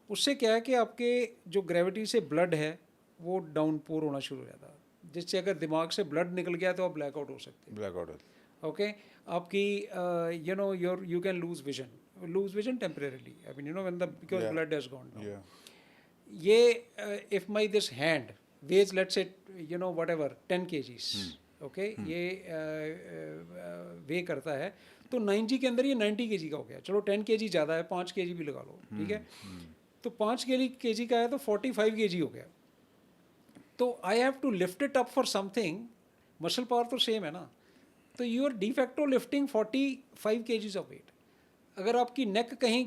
[SPEAKER 2] उससे क्या है कि आपके जो ग्रेविटी से ब्लड है वो डाउनपोर होना शुरू हो जाता है, जिससे अगर दिमाग से ब्लड निकल गया तो आप ब्लैकआउट हो सकते हैं.
[SPEAKER 1] Blackout.
[SPEAKER 2] ओके. आपकी you know you can lose vision temporarily. I mean, you know, when the because blood has gone down.
[SPEAKER 1] Yeah.
[SPEAKER 2] ये if my this hand weighs let's say, you know, whatever 10 kgs, okay, ये weigh करता है तो 9G के अंदर ये 90 kg का हो गया. चलो 10 kg ज़्यादा है, 5 kg भी लगा लो, ठीक है. तो 5 kg का है तो 45 kg हो गया. तो I have to lift it up for something. Muscle power तो सेम है ना. तो you are de facto lifting 45 kgs of weight. अगर आपकी नेक कहीं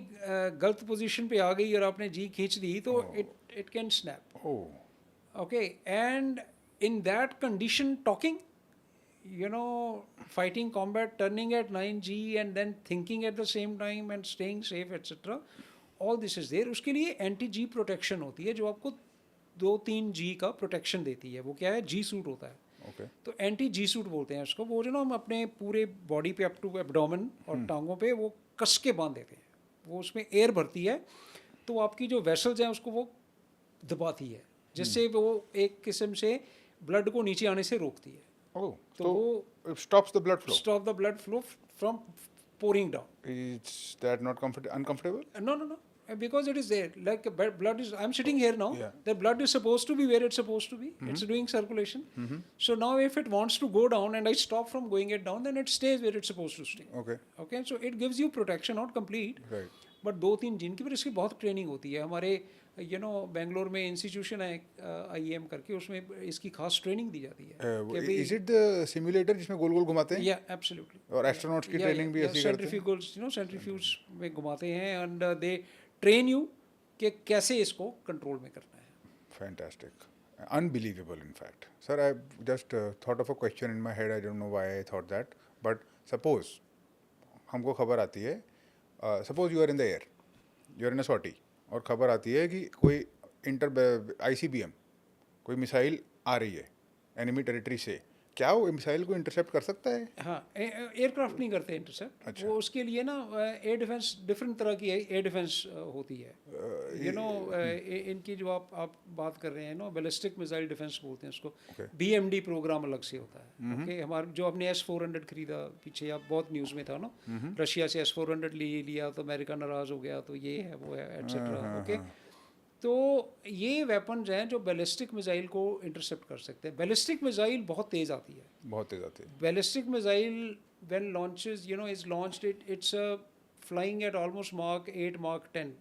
[SPEAKER 2] गलत पोजीशन पे आ गई और आपने जी खींच दी तो it can snap.
[SPEAKER 1] Oh.
[SPEAKER 2] Okay. And in that condition talking, you know, fighting combat, turning at 9G and then thinking at the same time and staying safe, etc. All this is there. उसके लिए anti-G protection होती है जो आपको 2-3G का protection देती है. वो क्या है, G सूट होता है.
[SPEAKER 1] Okay.
[SPEAKER 2] तो एंटी-G सूट बोलते हैं उसको. वो जो ना हम अपने पूरे बॉडी पे अप टू एब्डोमेन और टांगों पे वो कस के बांध देते हैं. वो उसमें एयर भरती है तो आपकी जो वेसल्स हैं उसको वो दबाती है, जिससे वो एक किस्म से ब्लड को नीचे आने से रोकती है.
[SPEAKER 1] Oh.
[SPEAKER 2] तो
[SPEAKER 1] So
[SPEAKER 2] वो
[SPEAKER 1] it stops the blood flow.
[SPEAKER 2] stop the blood flow from pouring down.
[SPEAKER 1] Is that not uncomfortable?
[SPEAKER 2] No. Because it is there. Like blood is. I'm sitting here now.
[SPEAKER 1] Yeah.
[SPEAKER 2] The blood is supposed to be where it's supposed to be. It's doing circulation. So now, if it wants to go down and I stop from going it down, then it stays where it's supposed to stay.
[SPEAKER 1] Okay.
[SPEAKER 2] Okay. So it gives you protection, not complete.
[SPEAKER 1] Right.
[SPEAKER 2] But 2-3 जिनकी पर इसकी बहुत training होती है. हमारे you know Bangalore में institution है IEM करके, उसमें इसकी खास ट्रेनिंग दी जाती है.
[SPEAKER 1] Is it the simulator जिसमें गोल गोल घुमाते हैं?
[SPEAKER 2] या एब्सोल्युटली.
[SPEAKER 1] और एस्ट्रोनॉट्स की ट्रेनिंग भी ऐसी करते हैं?
[SPEAKER 2] सेंट्रीफ्यूगल्स, यू नो, सेंट्रीफ्यूज में घुमाते हैं एंड दे ट्रेन यू कि कैसे इसको कंट्रोल में करना है.
[SPEAKER 1] Fantastic. Unbelievable, in fact. Sir, I just thought of a question in my head. I don't know why I thought that. But suppose हमको खबर आती है, suppose you are in the air, you are in a sortie, और खबर आती है कि कोई ICBM, कोई मिसाइल आ रही है एनिमी टेरिटरी से. क्या वो मिसाइल को इंटरसेप्ट कर सकता है?
[SPEAKER 2] हाँ, एयरक्राफ्ट नहीं करते इंटरसेप्ट.
[SPEAKER 1] अच्छा.
[SPEAKER 2] वो उसके लिए ना एयर डिफेंस, डिफरेंट तरह की एयर डिफेंस होती है. यू नो, इनकी जो आप बात कर रहे हैं ना, बैलिस्टिक मिसाइल डिफेंस बोलते हैं उसको.
[SPEAKER 1] Okay.
[SPEAKER 2] BMD प्रोग्राम अलग से होता है. ओके. हमारे जो हमने S-400 खरीदा पीछे, आप बहुत न्यूज़ में था ना, रशिया से S-400 लिया तो अमेरिका नाराज़ हो गया, तो ये है वो है एटसेट्रा. ओके. तो ये वेपन्स हैं जो बैलिस्टिक मिसाइल को इंटरसेप्ट कर सकते हैं. बैलिस्टिक मिसाइल बहुत तेज़ आती है.
[SPEAKER 1] बहुत तेज आती है.
[SPEAKER 2] Ballistic missile, when launches, you know, is launched, it's flying at almost Mach 8, Mach 10.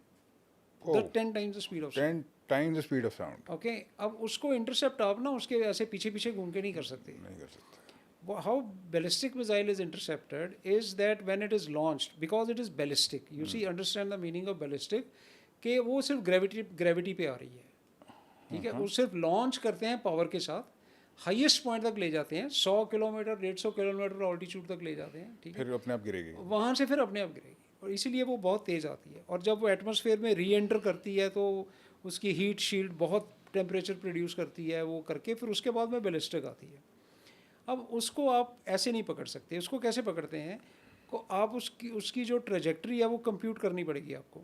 [SPEAKER 2] The 10 times the speed of sound.
[SPEAKER 1] 10 times the speed of sound.
[SPEAKER 2] Okay. अब उसको इंटरसेप्ट आप ना उसके ऐसे पीछे पीछे घूम के नहीं कर सकते.
[SPEAKER 1] नहीं कर सकते.
[SPEAKER 2] How ballistic missile is intercepted is that when it is launched, because it is ballistic, you see, understand the meaning of ballistic, कि वो सिर्फ ग्रेविटी पे आ रही है. ठीक है. वो सिर्फ लॉन्च करते हैं पावर के साथ, हाईएस्ट पॉइंट तक ले जाते हैं, 100 किलोमीटर 150 किलोमीटर ऑल्टीट्यूड तक ले जाते हैं. ठीक है.
[SPEAKER 1] फिर अपने आप गिरेगी.
[SPEAKER 2] वहाँ से फिर अपने आप गिरेगी, और इसीलिए वो बहुत तेज़ आती है. और जब वो एटमॉस्फेयर में री एंटर करती है तो उसकी हीट शील्ड बहुत टेम्परेचर प्रोड्यूस करती है, वो करके फिर उसके बाद में बैलिस्टिक आती है. अब उसको आप ऐसे नहीं पकड़ सकते. उसको कैसे पकड़ते हैं? को आप उसकी जो ट्रेजेक्ट्री है वो कंप्यूट करनी पड़ेगी आपको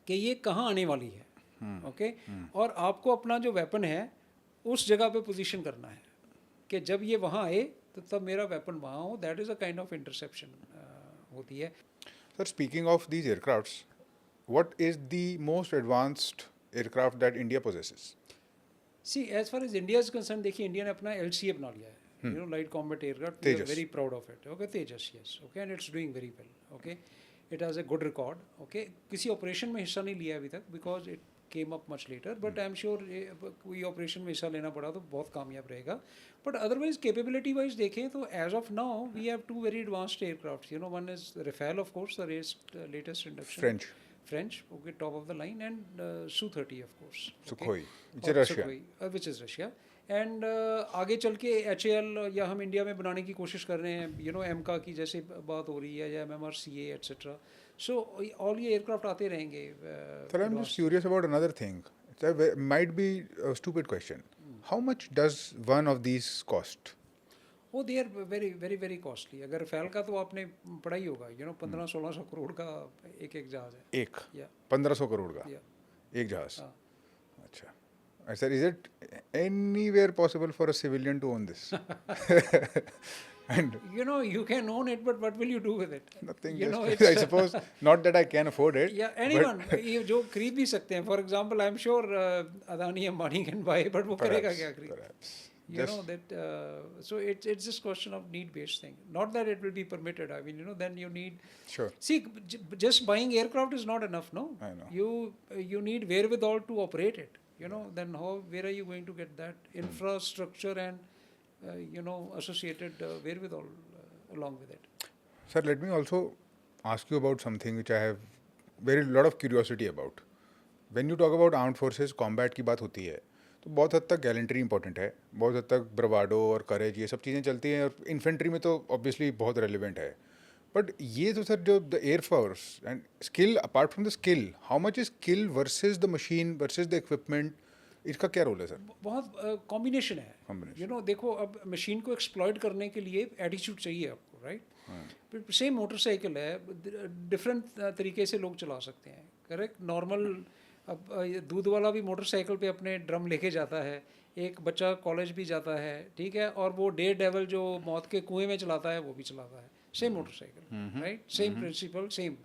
[SPEAKER 2] कि ये कहाँ आने वाली है. ओके. और आपको अपना जो वेपन है उस जगह पे पोजीशन करना है कि जब ये वहाँ आए तो तब मेरा वेपन वहाँ हो, that is a kind of interception होती है.
[SPEAKER 1] Sir, speaking of these aircrafts, what is the most advanced aircraft that India possesses?
[SPEAKER 2] See as far as India is concerned, देखिए इंडिया ने अपना LCA बना लिया है, you know light combat aircraft. We are
[SPEAKER 1] Tejas.
[SPEAKER 2] Very proud of it. Okay, Tejas, yes, okay, and it's doing very well. Okay, it has a good record. Okay, किसी operation में हिस्सा नहीं लिया अभी तक because it came up much later, but I am sure कोई operation में हिस्सा लेना पड़ा तो बहुत कामयाब रहेगा. बट अदरवाइज कैपेबिलिटी वाइज देखें तो as of now we have two very advanced aircraft. You know, one is Rafale of course, the latest induction
[SPEAKER 1] French.
[SPEAKER 2] okay, top of the line, and Su-30 of course.
[SPEAKER 1] Sukhoi. It's
[SPEAKER 2] और
[SPEAKER 1] a Russia.
[SPEAKER 2] Sukhoi, which is Russia. And आगे चल के HAL या हम India में बनाने की कोशिश कर रहे हैं, यू नो, एमका की जैसे बात हो रही है, या MMRCA एट्सेट्रा. सो ऑल ये एयरक्राफ्ट आते रहेंगे.
[SPEAKER 1] Sir, I'm just curious about another thing. Might be a stupid question. How much does one of these cost?
[SPEAKER 2] वो they are very very very costly. अगर रफेल का तो आपने पढ़ा ही होगा, यू नो, 1500-1600 करोड़ का एक एक जहाज़ है.
[SPEAKER 1] एक
[SPEAKER 2] या
[SPEAKER 1] 1500 करोड़ का
[SPEAKER 2] या
[SPEAKER 1] एक जहाज.
[SPEAKER 2] हाँ.
[SPEAKER 1] अच्छा. Sir, is it anywhere possible for a civilian to own this? And
[SPEAKER 2] you know, you can own it, but what will you do with it?
[SPEAKER 1] nothing.
[SPEAKER 2] You know,
[SPEAKER 1] Just, I suppose not that I can afford it.
[SPEAKER 2] या anyone ये जो खरीद भी सकते हैं. For example I am sure Adani Ambani can buy, but वो करेगा क्या खरीद?
[SPEAKER 1] Perhaps.
[SPEAKER 2] You know that so it's just question of need based thing, not that it will be permitted. I mean, you know, then you need,
[SPEAKER 1] Sure.
[SPEAKER 2] see, just buying aircraft is not enough, no.
[SPEAKER 1] I know.
[SPEAKER 2] You need wherewithal to operate it, you know. Then where are you going to get that infrastructure and you know, associated wherewithal along with it?
[SPEAKER 1] Sir, let me also ask you about something which I have very lot of curiosity about. When you talk about armed forces, combat की बात होती है तो बहुत हद तक gallantry important है, बहुत हद तक ब्रवाडो और करेज ये सब चीज़ें चलती हैं, और इन्फेंट्री में तो ऑब्वियसली बहुत रेलिवेंट है. बट ये तो सर जो the air force and skill, apart from the skill, how much is skill versus the machine versus the equipment, इसका क्या रोल है सर?
[SPEAKER 2] बहुत कॉम्बिनेशन है.
[SPEAKER 1] Combination.
[SPEAKER 2] यू नो, देखो, अब मशीन को एक्सप्लॉयट करने के लिए एटीट्यूड चाहिए आपको, राइट? सेम मोटरसाइकिल है, डिफरेंट तरीके से लोग चला सकते हैं, करेक्ट. नॉर्मल, अब ये दूध वाला भी मोटरसाइकिल पे अपने ड्रम लेके जाता है, एक बच्चा कॉलेज भी जाता है, ठीक है, और वो डे डेवल जो मौत के कुएं में चलाता है वो भी चलाता है. Same motorcycle, right? Same principle, same.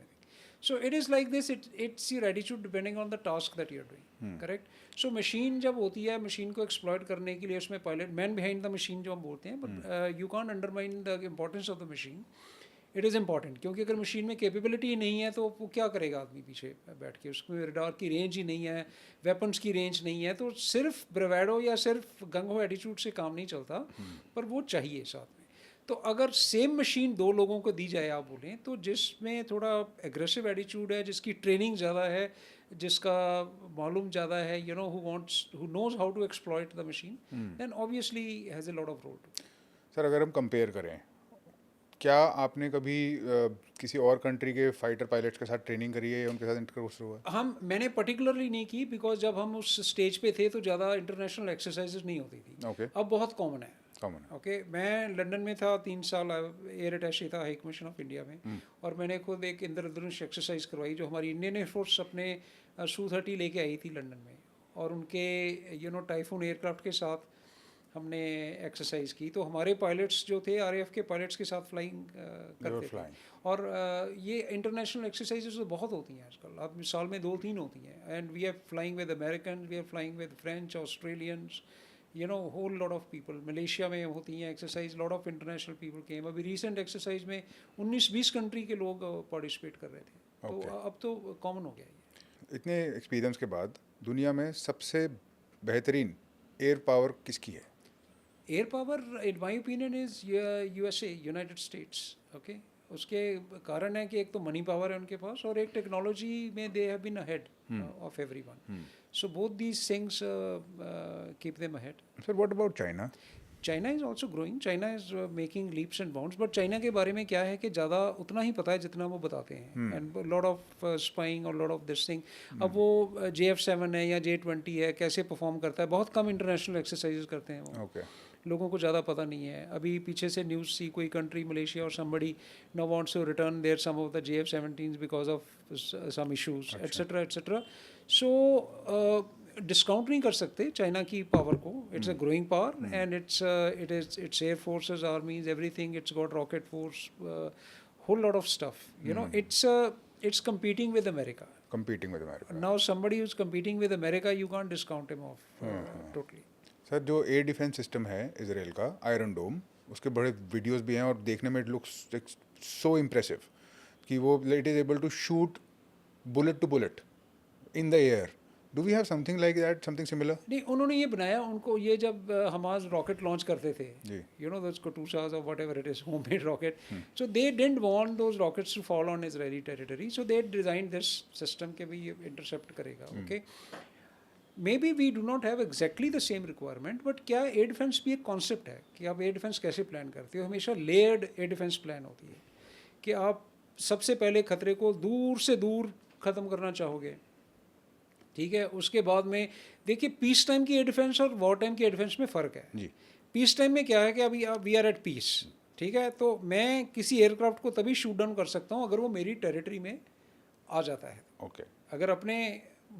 [SPEAKER 2] So it is like this. It's your attitude depending on the task that you're doing. Correct. So machine जब होती है, मशीन को एक्सप्लॉयट करने के लिए उसमें pilot, man behind the machine जो हम बोलते हैं, but you can't undermine the importance of the machine. It is important, क्योंकि अगर मशीन में कैपेबिलिटी ही नहीं है तो वो क्या करेगा आदमी पीछे बैठ के? उसमें रडार की रेंज ही नहीं है, वेपन्स की रेंज नहीं है, तो सिर्फ ब्रेवेडो या सिर्फ गंगो एटीट्यूड से काम नहीं चलता, पर वो चाहिए साथ में. तो अगर सेम मशीन दो लोगों को दी जाए, आप बोलें, तो जिसमें थोड़ा एग्रेसिव एटीट्यूड है, जिसकी ट्रेनिंग ज़्यादा है, जिसका मालूम ज़्यादा है, you know, who knows how to exploit the machine, then obviously has a lot of role.
[SPEAKER 1] Sir, अगर हम कंपेयर करें, क्या आपने कभी किसी और कंट्री के फाइटर पायलट्स के साथ ट्रेनिंग करी है या उनके साथ इंटरकोर्स हुआ?
[SPEAKER 2] मैंने पर्टिकुलरली नहीं की, बिकॉज जब हम उस स्टेज पे थे तो ज़्यादा इंटरनेशनल एक्सरसाइजेज नहीं होती थी.
[SPEAKER 1] ओके.
[SPEAKER 2] अब बहुत कॉमन है.
[SPEAKER 1] ओके.
[SPEAKER 2] मैं लंदन में था 3 साल, एयर अटैची था हाई कमीशन ऑफ इंडिया में, और मैंने खुद एक इंद्रधनुष एक्सरसाइज करवाई जो हमारी इंडियन एयरफोर्स अपने Su-30 लेके आई थी लंदन में, और उनके यू नो टाइफून एयरक्राफ्ट के साथ हमने एक्सरसाइज की. तो हमारे पायलट्स जो थे RAF के पायलट्स के साथ फ्लाइंग करते थे. और ये इंटरनेशनल एक्सरसाइजेज तो बहुत होती हैं आजकल, अब साल में 2-3 होती हैं. And we are flying with American, we are flying with French, Australians, you know, whole lot of people. Malaysia में होती हैं exercise, lot of international people came. अभी रिसेंट एक्सरसाइज में 19-20 कंट्री के लोग पार्टिसिपेट कर रहे थे. तो अब तो कॉमन हो गया ये.
[SPEAKER 1] इतने एक्सपीरियंस के बाद दुनिया में सबसे बेहतरीन एयर पावर किसकी है?
[SPEAKER 2] Air power in my opinion is USA, United states. Okay, उसके कारण है कि एक तो मनी पावर है उनके पास, और एक टेक्नोलॉजी में they have been ahead of everyone. So both these things keep them ahead.
[SPEAKER 1] Sir, what about China?
[SPEAKER 2] China is also growing, China is making leaps and bounds. But China के बारे में क्या है कि ज़्यादा उतना ही पता है जितना वो बताते हैं, एंड लॉट ऑफ स्पाइंग और लॉट ऑफ दिस थिंग. अब वो JF-7 है या J-20 है, कैसे परफॉर्म करता है, बहुत कम इंटरनेशनल एक्सरसाइजेज करते हैं वो.
[SPEAKER 1] ओके.
[SPEAKER 2] लोगों को ज़्यादा पता नहीं है. अभी पीछे से न्यूज़ सी, कोई कंट्री, मलेशिया और somebody now wants to return their some of the JF-17s because of some issues, etcetera etcetera. So discount नहीं कर सकते चाइना की पावर को. It's a growing power and its air forces, armies, everything. It's got rocket force, whole lot of stuff. It's competing with America.
[SPEAKER 1] competing with America.
[SPEAKER 2] Now somebody who's competing with America, you can't discount him off totally.
[SPEAKER 1] Sir जो air defence system है Israel का, iron डोम, उसके बड़े videos भी हैं और देखने में इट लुक्स सो इम्प्रेसिव कि वो it is able to shoot bullet to bullet in the air. Do we have something like that, something similar?
[SPEAKER 2] नहीं, उन्होंने ये बनाया, उनको ये जब हमास रॉकेट लॉन्च करते थे,
[SPEAKER 1] जी.
[SPEAKER 2] you know those Katyushas or whatever it is, homemade rocket. So they didn't want those rockets to fall on Israeli territory. So they designed this system कि भी ये intercept करेगा. Okay. Maybe we do not have exactly the same requirement, but क्या air defence भी एक concept है कि आप एयर डिफेंस कैसे प्लान करते हो. हमेशा लेयर्ड एयर डिफेंस प्लान होती है कि आप सबसे पहले खतरे को दूर से दूर ख़त्म करना चाहोगे. ठीक है, उसके बाद में देखिए पीस टाइम की एयर डिफेंस और वॉर टाइम की एयर डिफेंस में फ़र्क है.
[SPEAKER 1] जी.
[SPEAKER 2] पीस टाइम में क्या है कि अभी वी आर एट पीस. ठीक है, तो मैं किसी एयरक्राफ्ट को तभी शूट डाउन कर सकता हूँ अगर वो मेरी टेरिटरी में आ जाता है.
[SPEAKER 1] ओके.
[SPEAKER 2] अगर अपने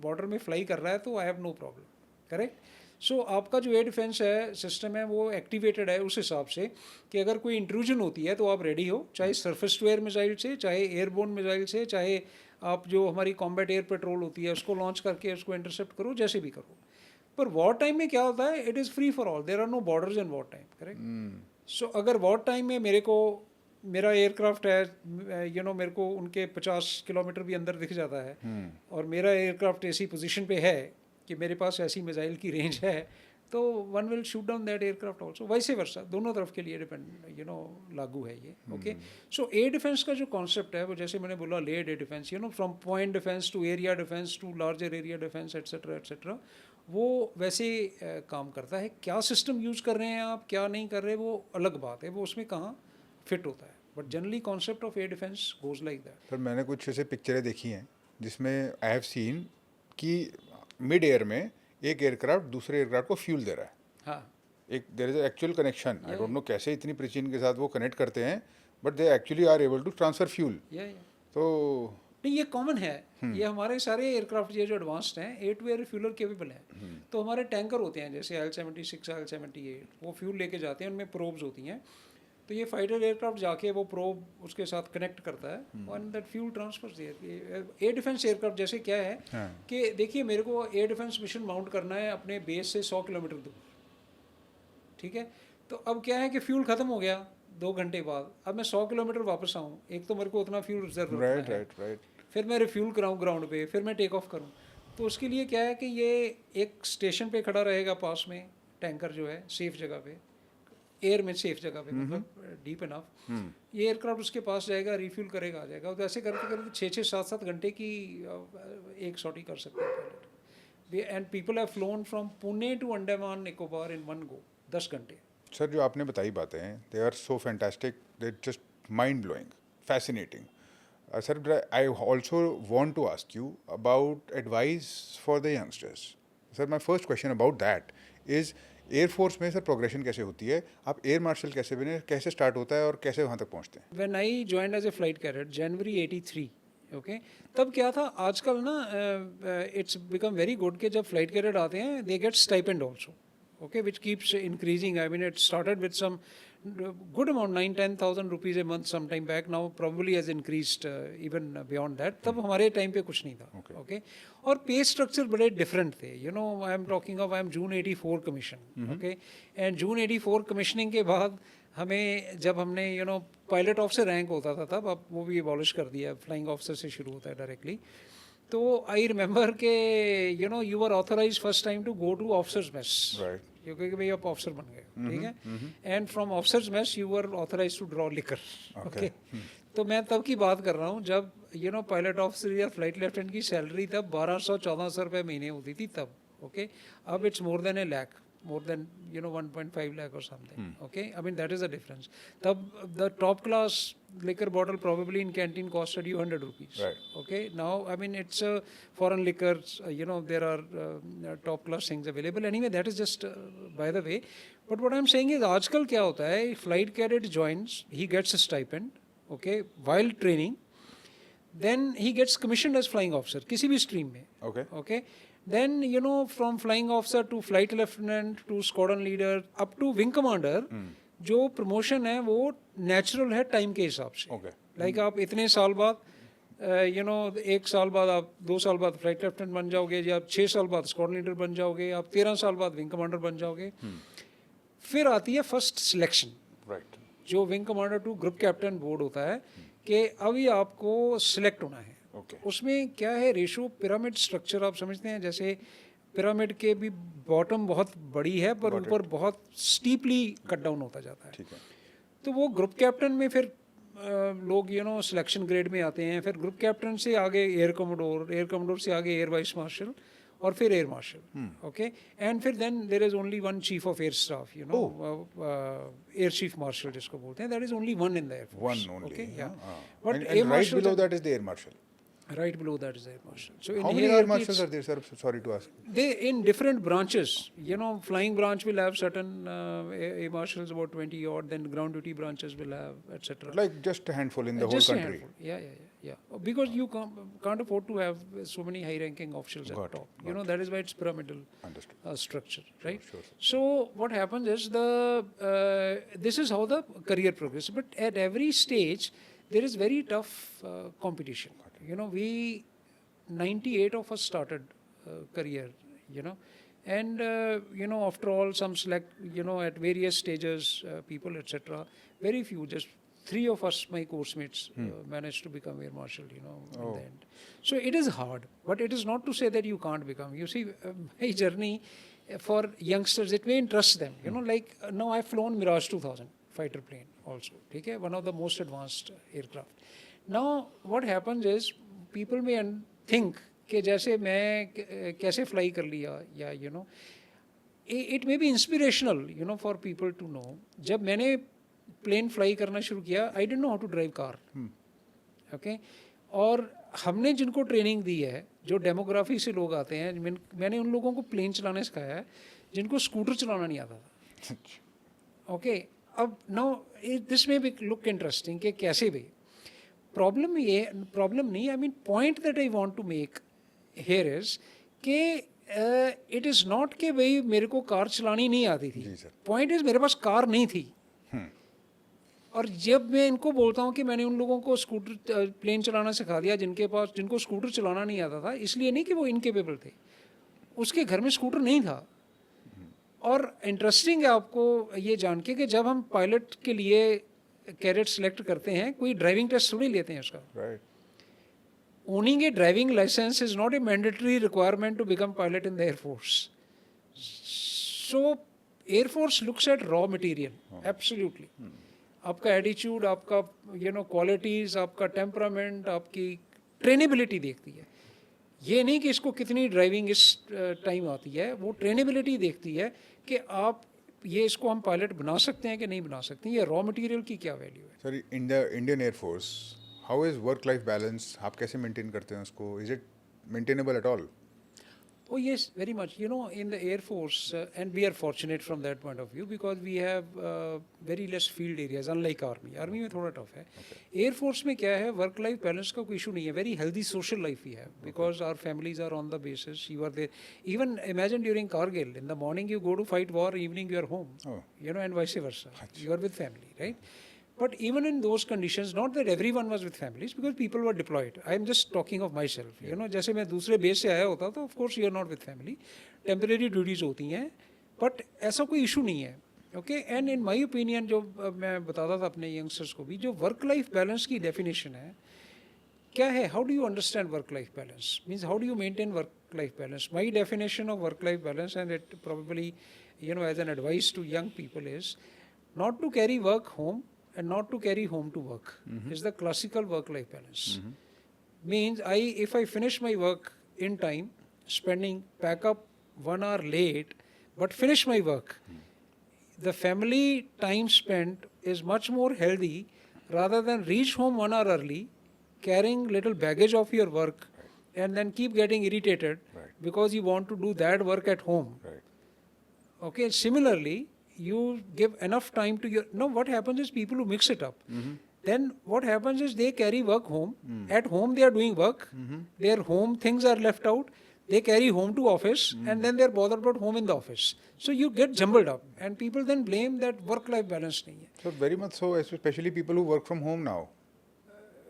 [SPEAKER 2] बॉर्डर में फ्लाई कर रहा है तो I have no problem. Correct. So आपका जो एयर डिफेंस है सिस्टम है वो एक्टिवेटेड है उस हिसाब से कि अगर कोई इंट्रूजन होती है तो आप रेडी हो, चाहे सरफेस टू एयर मिसाइल से, चाहे एयरबोर्न मिसाइल से, चाहे आप जो हमारी कॉम्बैट एयर पेट्रोल होती है उसको लॉन्च करके उसको इंटरसेप्ट करो, जैसे भी करो. पर वॉर टाइम में क्या होता है, it is free for all, there are no borders in war time. Correct. So अगर वॉर टाइम में मेरा एयरक्राफ्ट है, मेरे को उनके 50 किलोमीटर भी अंदर दिख जाता है और मेरा एयरक्राफ्ट ऐसी पोजीशन पे है कि मेरे पास ऐसी मिसाइल की रेंज है, तो one will shoot down that aircraft also. वैसे वर्सा दोनों तरफ के लिए डिपेंड लागू है ये. ओके. सो एयर डिफेंस का जो कॉन्सेप्ट है वो जैसे मैंने बोला layered air defence, from point defence to area defence to larger area defence etcetera etcetera, वो वैसे काम करता है. क्या सिस्टम यूज़ कर रहे हैं आप, क्या नहीं कर रहे, वो अलग बात है, वो उसमें कहाँ फिट होता है. But generally concept of air defence goes like that.
[SPEAKER 1] Sir मैंने कुछ ऐसे पिक्चरें देखी हैं जिसमें आई हैव सीन कि मिड एयर में एक एयरक्राफ्ट दूसरे एयरक्राफ्ट को फ्यूल दे रहा है.
[SPEAKER 2] हाँ.
[SPEAKER 1] एक there is actual connection. I don't know कैसे इतनी प्रिसीजन के साथ वो कनेक्ट करते हैं, but they actually are able to transfer fuel. तो
[SPEAKER 2] नहीं, ये कॉमन है. ये हमारे सारे एयरक्राफ्ट ये जो एडवांस्ड हैं एयर टू एयर फ्यूलर केपेबल हैं. तो हमारे टैंकर होते हैं जैसे IL-76, IL-78, वो फ्यूल लेके जाते हैं, उनमें प्रोब्स होती हैं. तो ये फाइटर एयरक्राफ्ट जाके वो प्रोब उसके साथ कनेक्ट करता है और that fuel transfers there. Air defence aircraft जैसे क्या है कि देखिए मेरे को एयर डिफेंस मिशन माउंट करना है अपने बेस से 100 किलोमीटर दूर. ठीक है, तो अब क्या है कि फ्यूल ख़त्म हो गया 2 घंटे बाद, अब मैं 100 किलोमीटर वापस आऊँ, एक तो मेरे को उतना फ्यूल रिजर्व रखना है, फिर मैं रिफ्यूल कराऊँ ग्राउंड पे, फिर मैं टेक ऑफ करूँ. तो उसके लिए क्या है कि ये एक स्टेशन पे खड़ा रहेगा पास में टैंकर जो है, सेफ जगह पे, एयर में सेफ जगह पे, मतलब डीप इनफ. ये एयरक्राफ्ट उसके पास जाएगा, रिफ्यूल करेगा, आ जाएगा. तो ऐसे करते करते 6-7 घंटे की एक सॉटी कर सकते हैं pilot. And people have flown from Pune to Andaman Nicobar in one go 10 घंटे.
[SPEAKER 1] सर जो आपने बताई बातें हैं they are so fantastic, they just mind blowing, fascinating. Sir I also want to ask you about advice for the youngsters. Sir my first question about that is air force में sir progression कैसे होती है, आप air marshal कैसे बने, कैसे start होता है और कैसे वहाँ तक पहुँचते हैं?
[SPEAKER 2] When I joined as a flight cadet January 83. ओके. तब क्या था, आजकल ना इट्स बिकम वेरी गुड कि जब फ्लाइट कैडेट आते हैं they get stipend also. Okay, which keeps increasing. I mean, it started with some good amount, 9-10,000 rupees a month sometime back. Now probably has increased even beyond that. तब हमारे time पे कुछ नहीं था. Okay. और पे स्ट्रक्चर बड़े different थे. आई am talking of, I am June 84 commission. Okay. And June 84 commissioning के बाद हमें जब हमने पायलट ऑफिसर रैंक होता था तब, अब वो भी एबॉलिश कर दिया, फ्लाइंग ऑफिसर से शुरू होता है डायरेक्टली. तो आई रिमेंबर के you are authorise first time to go to officers mess, क्योंकि भाई आप ऑफिसर बन गए. ठीक है. And from officers mess you are authorise to draw liquor. Okay. तो मैं तब की बात कर रहा हूँ जब पायलट ऑफिसर या फ्लाइट लेफ्टिनेंट की सैलरी तब 1200-1400 रुपये महीने होती थी तब. ओके. अब it's more than $1 lakh, more than 1.5 lakh or something. Okay, I mean that is the difference. The top class liquor bottle probably in canteen costed you 100 rupees.
[SPEAKER 1] Right.
[SPEAKER 2] Okay, now I mean it's foreign liquors, there are top class things available. Anyway, that is just by the way. But what I'm saying is आजकल क्या होता है, flight cadet joins, he gets a stipend, okay, while training, then he gets commissioned as flying officer किसी भी stream में.
[SPEAKER 1] Okay.
[SPEAKER 2] Okay. then from flying officer to flight lieutenant to squadron leader up to wing commander, जो promotion है वो natural है time के हिसाब से.
[SPEAKER 1] Okay.
[SPEAKER 2] Like आप इतने साल बाद 1 साल बाद आप 2 साल बाद फ्लाइट लेफ्टिनेंट बन जाओगे, या आप 6 साल बाद स्क्वाड्रन लीडर बन जाओगे, आप 13 साल बाद विंग कमांडर बन जाओगे. फिर आती है फर्स्ट सिलेक्शन,
[SPEAKER 1] राइट,
[SPEAKER 2] जो wing commander to group captain board होता है कि अभी आपको सिलेक्ट होना है.
[SPEAKER 1] ओके,
[SPEAKER 2] उसमें क्या है, रेशो पिरामिड स्ट्रक्चर आप समझते हैं, जैसे पिरामिड के भी बॉटम बहुत बड़ी है पर ऊपर बहुत स्टीपली कट डाउन होता जाता है.
[SPEAKER 1] ठीक है.
[SPEAKER 2] तो वो ग्रुप कैप्टन में फिर लोग सिलेक्शन ग्रेड में आते हैं, फिर ग्रुप कैप्टन से आगे एयर कमोडोर से आगे एयर वाइस मार्शल, और फिर एयर मार्शल. ओके, एंड फिर then there is only one chief of air staff, air chief marshal जिसको बोलते हैं, that is only one in the air force.
[SPEAKER 1] One only.
[SPEAKER 2] Okay, या
[SPEAKER 1] But and right below that is the air marshal.
[SPEAKER 2] right below that is the air marshal. So in
[SPEAKER 1] How many air
[SPEAKER 2] hierarchy,
[SPEAKER 1] marshals are there, sir? Sorry to ask.
[SPEAKER 2] they in different branches, flying branch will have certain air marshals, about 20 odd, then ground duty branches will have, etc.
[SPEAKER 1] Like just a handful in the whole
[SPEAKER 2] Just a
[SPEAKER 1] country.
[SPEAKER 2] handful. Yeah. Because you can't afford to have so many high-ranking officials at
[SPEAKER 1] Got
[SPEAKER 2] the
[SPEAKER 1] it,
[SPEAKER 2] top. That is why it's pyramidal
[SPEAKER 1] Understood.
[SPEAKER 2] structure, right?
[SPEAKER 1] Sure.
[SPEAKER 2] So what happens is this is how the career progresses. But at every stage, there is very tough competition. 98 of us started career, and after all, some select, at various stages, people, etc. Very few, just 3 of us, my course mates, managed to become air marshal, in the end. So it is hard, but it is not to say that you can't become. You see, my journey for youngsters, it may interest them. Like now I've flown Mirage 2000 fighter plane also. Okay, one of the most advanced aircraft. Now what happens is people may think कि जैसे मैं कैसे fly कर लिया, या it may be inspirational, for people to know. जब मैंने plane fly करना शुरू किया, I didn't know how to drive car. Okay, और हमने जिनको ट्रेनिंग दी है, जो डेमोग्राफी से लोग आते हैं, मैंने उन लोगों को प्लेन चलाने सिखाया है जिनको स्कूटर चलाना नहीं आता था. ओके, अब नाउ दिस में भी लुक इंटरेस्टिंग कि कैसे भी प्रॉब्लम नहीं, I mean point that I want to make here is कि इट इज़ नॉट कि भाई मेरे को कार चलानी नहीं आती थी. पॉइंट इज मेरे पास कार नहीं थी. और जब मैं इनको बोलता हूँ कि मैंने उन लोगों को स्कूटर प्लेन चलाना सिखा दिया जिनको स्कूटर चलाना नहीं आता था, इसलिए नहीं कि वो इनकेपेबल थे, उसके घर में स्कूटर नहीं था. और इंटरेस्टिंग है आपको ये जान के कि जब हम पायलट के लिए कैडेट सेलेक्ट करते हैं, कोई ड्राइविंग टेस्ट थोड़ी लेते हैं उसका. Owning a driving license is not a mandatory requirement to become pilot in the Air Force. So Air Force looks at raw material, absolutely. आपका एटीट्यूड, आपका क्वालिटीज़, आपका टेम्परामेंट, आपकी ट्रेनेबिलिटी देखती है. ये नहीं कि इसको कितनी ड्राइविंग इस टाइम आती है, वो ट्रेनेबिलिटी देखती है कि आप इसको हम पायलट बना सकते हैं कि नहीं बना सकते हैं, ये रॉ मटेरियल की क्या वैल्यू है.
[SPEAKER 1] Sir, in the Indian air force how is work life balance, आप कैसे मेंटेन करते हैं उसको? Is it maintainable at all?
[SPEAKER 2] Oh yes, very much. In the Air Force, and we are fortunate from that point of view because we have very less field areas, unlike Army. Army में थोड़ा tough है. Air Force में क्या है, work life balance का कोई issue नहीं है. Very healthy social life we have because our families are on the bases. You are there. Even imagine during Kargil, in the morning you go to fight war, evening you are home. And vice versa. You are with family, right? But even in those conditions, not that everyone was with families because people were deployed. I am just talking of myself. जैसे मैं दूसरे base से आया होता तो of course you are not with family. Temporary duties होती हैं, but ऐसा कोई issue नहीं है. Okay, and in my opinion, जो मैं बताता था अपने youngsters को भी, जो work life balance की definition है, क्या है? How do you understand work life balance? Means how do you maintain work life balance? My definition of work life balance, and it probably as an advice to young people, is not to carry work home and not to carry home to work. Is the classical work-life balance. Means if I finish my work in time, pack up 1 hour late, but finish my work, the family time spent is much more healthy rather than reach home 1 hour early, carrying little baggage of your work, and then keep getting irritated because you want to do that work at home. Okay, similarly, you give enough time to what happens is people who mix it up. Then what happens is they carry work home. At home they are doing work. Their home things are left out. they carry home to office, and then they're bothered about home in the office. So you get jumbled up, and people then blame that work-life balance nahi hai.
[SPEAKER 1] So very much so, especially people who work from home now.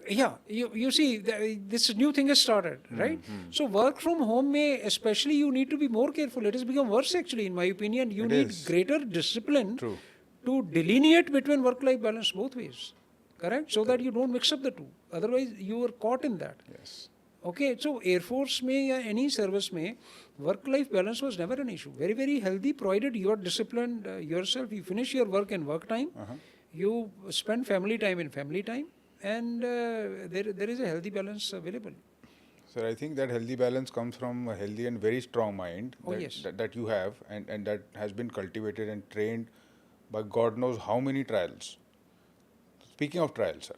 [SPEAKER 2] Yeah, you see, this new thing has started, right? So work from home may, especially, you need to be more careful. It has become worse, actually, in my opinion. You
[SPEAKER 1] It
[SPEAKER 2] need
[SPEAKER 1] is.
[SPEAKER 2] greater discipline
[SPEAKER 1] True.
[SPEAKER 2] to delineate between work-life balance both ways, correct? So that you don't mix up the two. Otherwise, you are caught in that.
[SPEAKER 1] Yes.
[SPEAKER 2] Okay, so Air Force में या any service में work-life balance was never an issue. Very, very healthy, provided you are disciplined yourself. You finish your work in work time. You spend family time in family time, and there is a healthy balance available.
[SPEAKER 1] Sir, I think that healthy balance comes from a healthy and very strong mind
[SPEAKER 2] Oh,
[SPEAKER 1] that,
[SPEAKER 2] yes.
[SPEAKER 1] that you have, and that has been cultivated and trained by God knows how many trials. Speaking of trials, sir,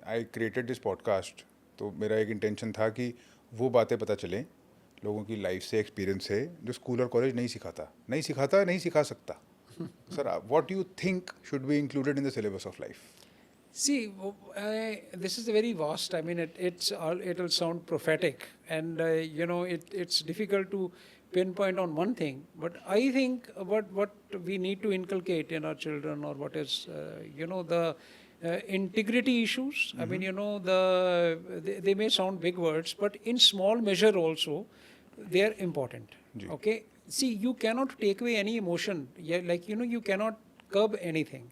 [SPEAKER 1] I created this podcast. तो मेरा एक intention था कि वो बातें पता चलें लोगों की लाइफ से, एक्सपीरियंस से, जो स्कूल और कॉलेज नहीं सिखाता, नहीं सिखा सकता. Sir, what do you think should be included in the syllabus of life?
[SPEAKER 2] See, this is very vast. I mean, it'll sound prophetic, and it's difficult to pinpoint on one thing. But I think what we need to inculcate in our children, or what is the integrity issues. I mean, they may sound big words, but in small measure also, they are important.
[SPEAKER 1] Ji.
[SPEAKER 2] Okay. See, you cannot take away any emotion. Yeah, like you cannot curb anything.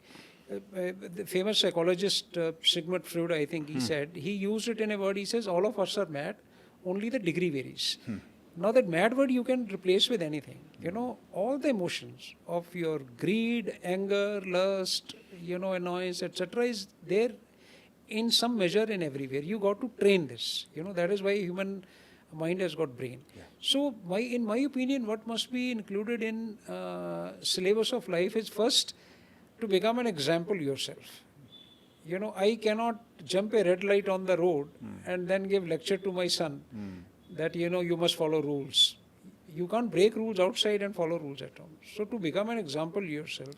[SPEAKER 2] The famous psychologist Sigmund Freud, I think he said, he used it in a word. He says, all of us are mad, only the degree varies. Now that mad word you can replace with anything. All the emotions of your greed, anger, lust, annoyance, etc. is there in some measure in everywhere. You got to train this. That is why human mind has got brain.
[SPEAKER 1] Yeah.
[SPEAKER 2] So in my opinion, what must be included in syllabus of life is first to become an example yourself. I cannot jump a red light on the road and then give lecture to my son that you must follow rules. You can't break rules outside and follow rules at home. So to become an example yourself,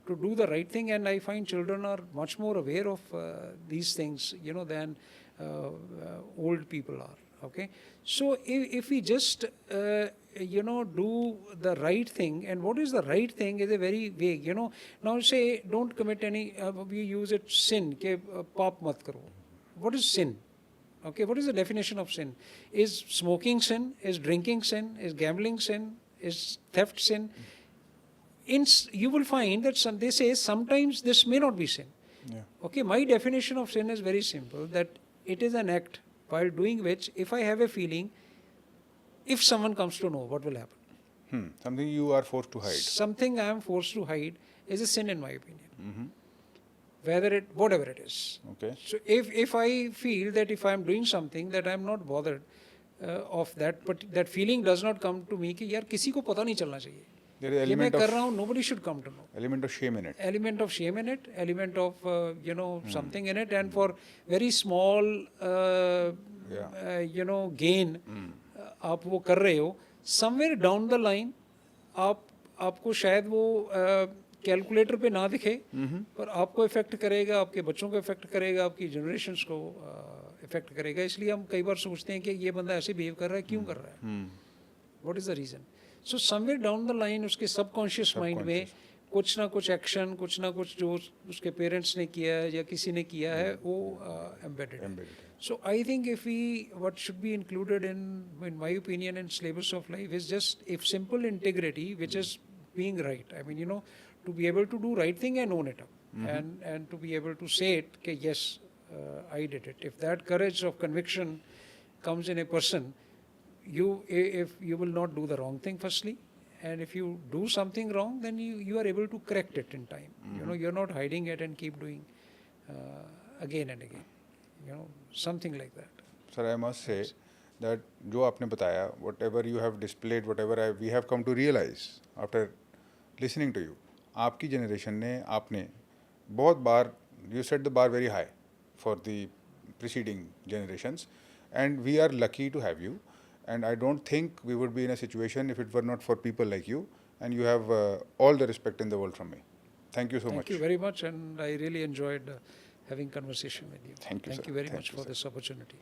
[SPEAKER 2] to do the right thing, and I find children are much more aware of these things, than old people are. Okay, so if we just do the right thing, and what is the right thing is a very vague. Now say don't commit any. We use it sin. Ke paap mat karo. What is sin? Okay, what is the definition of sin? Is smoking sin? Is drinking sin? Is gambling sin? Is theft sin? You will find that they say sometimes this may not be sin.
[SPEAKER 1] Yeah.
[SPEAKER 2] Okay, my definition of sin is very simple, that it is an act while doing which, if I have a feeling, if someone comes to know, what will happen?
[SPEAKER 1] Something you are forced to hide.
[SPEAKER 2] Something I am forced to hide is a sin in my opinion.
[SPEAKER 1] Mm-hmm.
[SPEAKER 2] Whatever it is.
[SPEAKER 1] Okay.
[SPEAKER 2] So if I feel that if I am doing something that I am not bothered of that, but that feeling does not come to me कि यार किसी को पता नहीं चलना चाहिए.
[SPEAKER 1] There is
[SPEAKER 2] ये मैं
[SPEAKER 1] element
[SPEAKER 2] कर
[SPEAKER 1] of
[SPEAKER 2] रहा हूँ, nobody should come to know.
[SPEAKER 1] element of shame in it.
[SPEAKER 2] Element of shame in it, element of something in it, and for very small gain आप वो कर रहे हो, somewhere down the line आपको शायद वो कैलकुलेटर पे ना दिखे, पर आपको इफेक्ट करेगा, आपके बच्चों को इफेक्ट करेगा, आपकी जनरेशंस को इफेक्ट करेगा. इसलिए हम कई बार सोचते हैं कि ये बंदा ऐसे बिहेव कर रहा है, क्यों कर रहा है, what is the reason. So somewhere down the line उसके सबकॉन्शियस माइंड में कुछ ना कुछ एक्शन, कुछ ना कुछ जो उसके पेरेंट्स ने किया है या किसी ने किया है, वो एम्बेडेड है. So I think what should be included in my opinion, in syllabus of life is just if simple integrity, which is being right. I mean, to be able to do right thing and own it up, and to be able to say it, okay, yes, I did it. If that courage of conviction comes in a person, if you will not do the wrong thing firstly, and if you do something wrong, then you are able to correct it in time. You're not hiding it and keep doing again and again. Something like that.
[SPEAKER 1] Sir, I must say that जो आपने बताया, whatever you have displayed, whatever we have come to realize after listening to you, आपकी generation ने, आपने बहुत बार, you set the bar very high for the preceding generations, and we are lucky to have you, and I don't think we would be in a situation if it were not for people like you, and you have all the respect in the world from me. Thank you so much.
[SPEAKER 2] Thank you very much, and I really enjoyed having conversation with you.
[SPEAKER 1] Thank you,
[SPEAKER 2] Thank
[SPEAKER 1] sir.
[SPEAKER 2] you very
[SPEAKER 1] Thank
[SPEAKER 2] much
[SPEAKER 1] you,
[SPEAKER 2] for
[SPEAKER 1] sir.
[SPEAKER 2] this opportunity.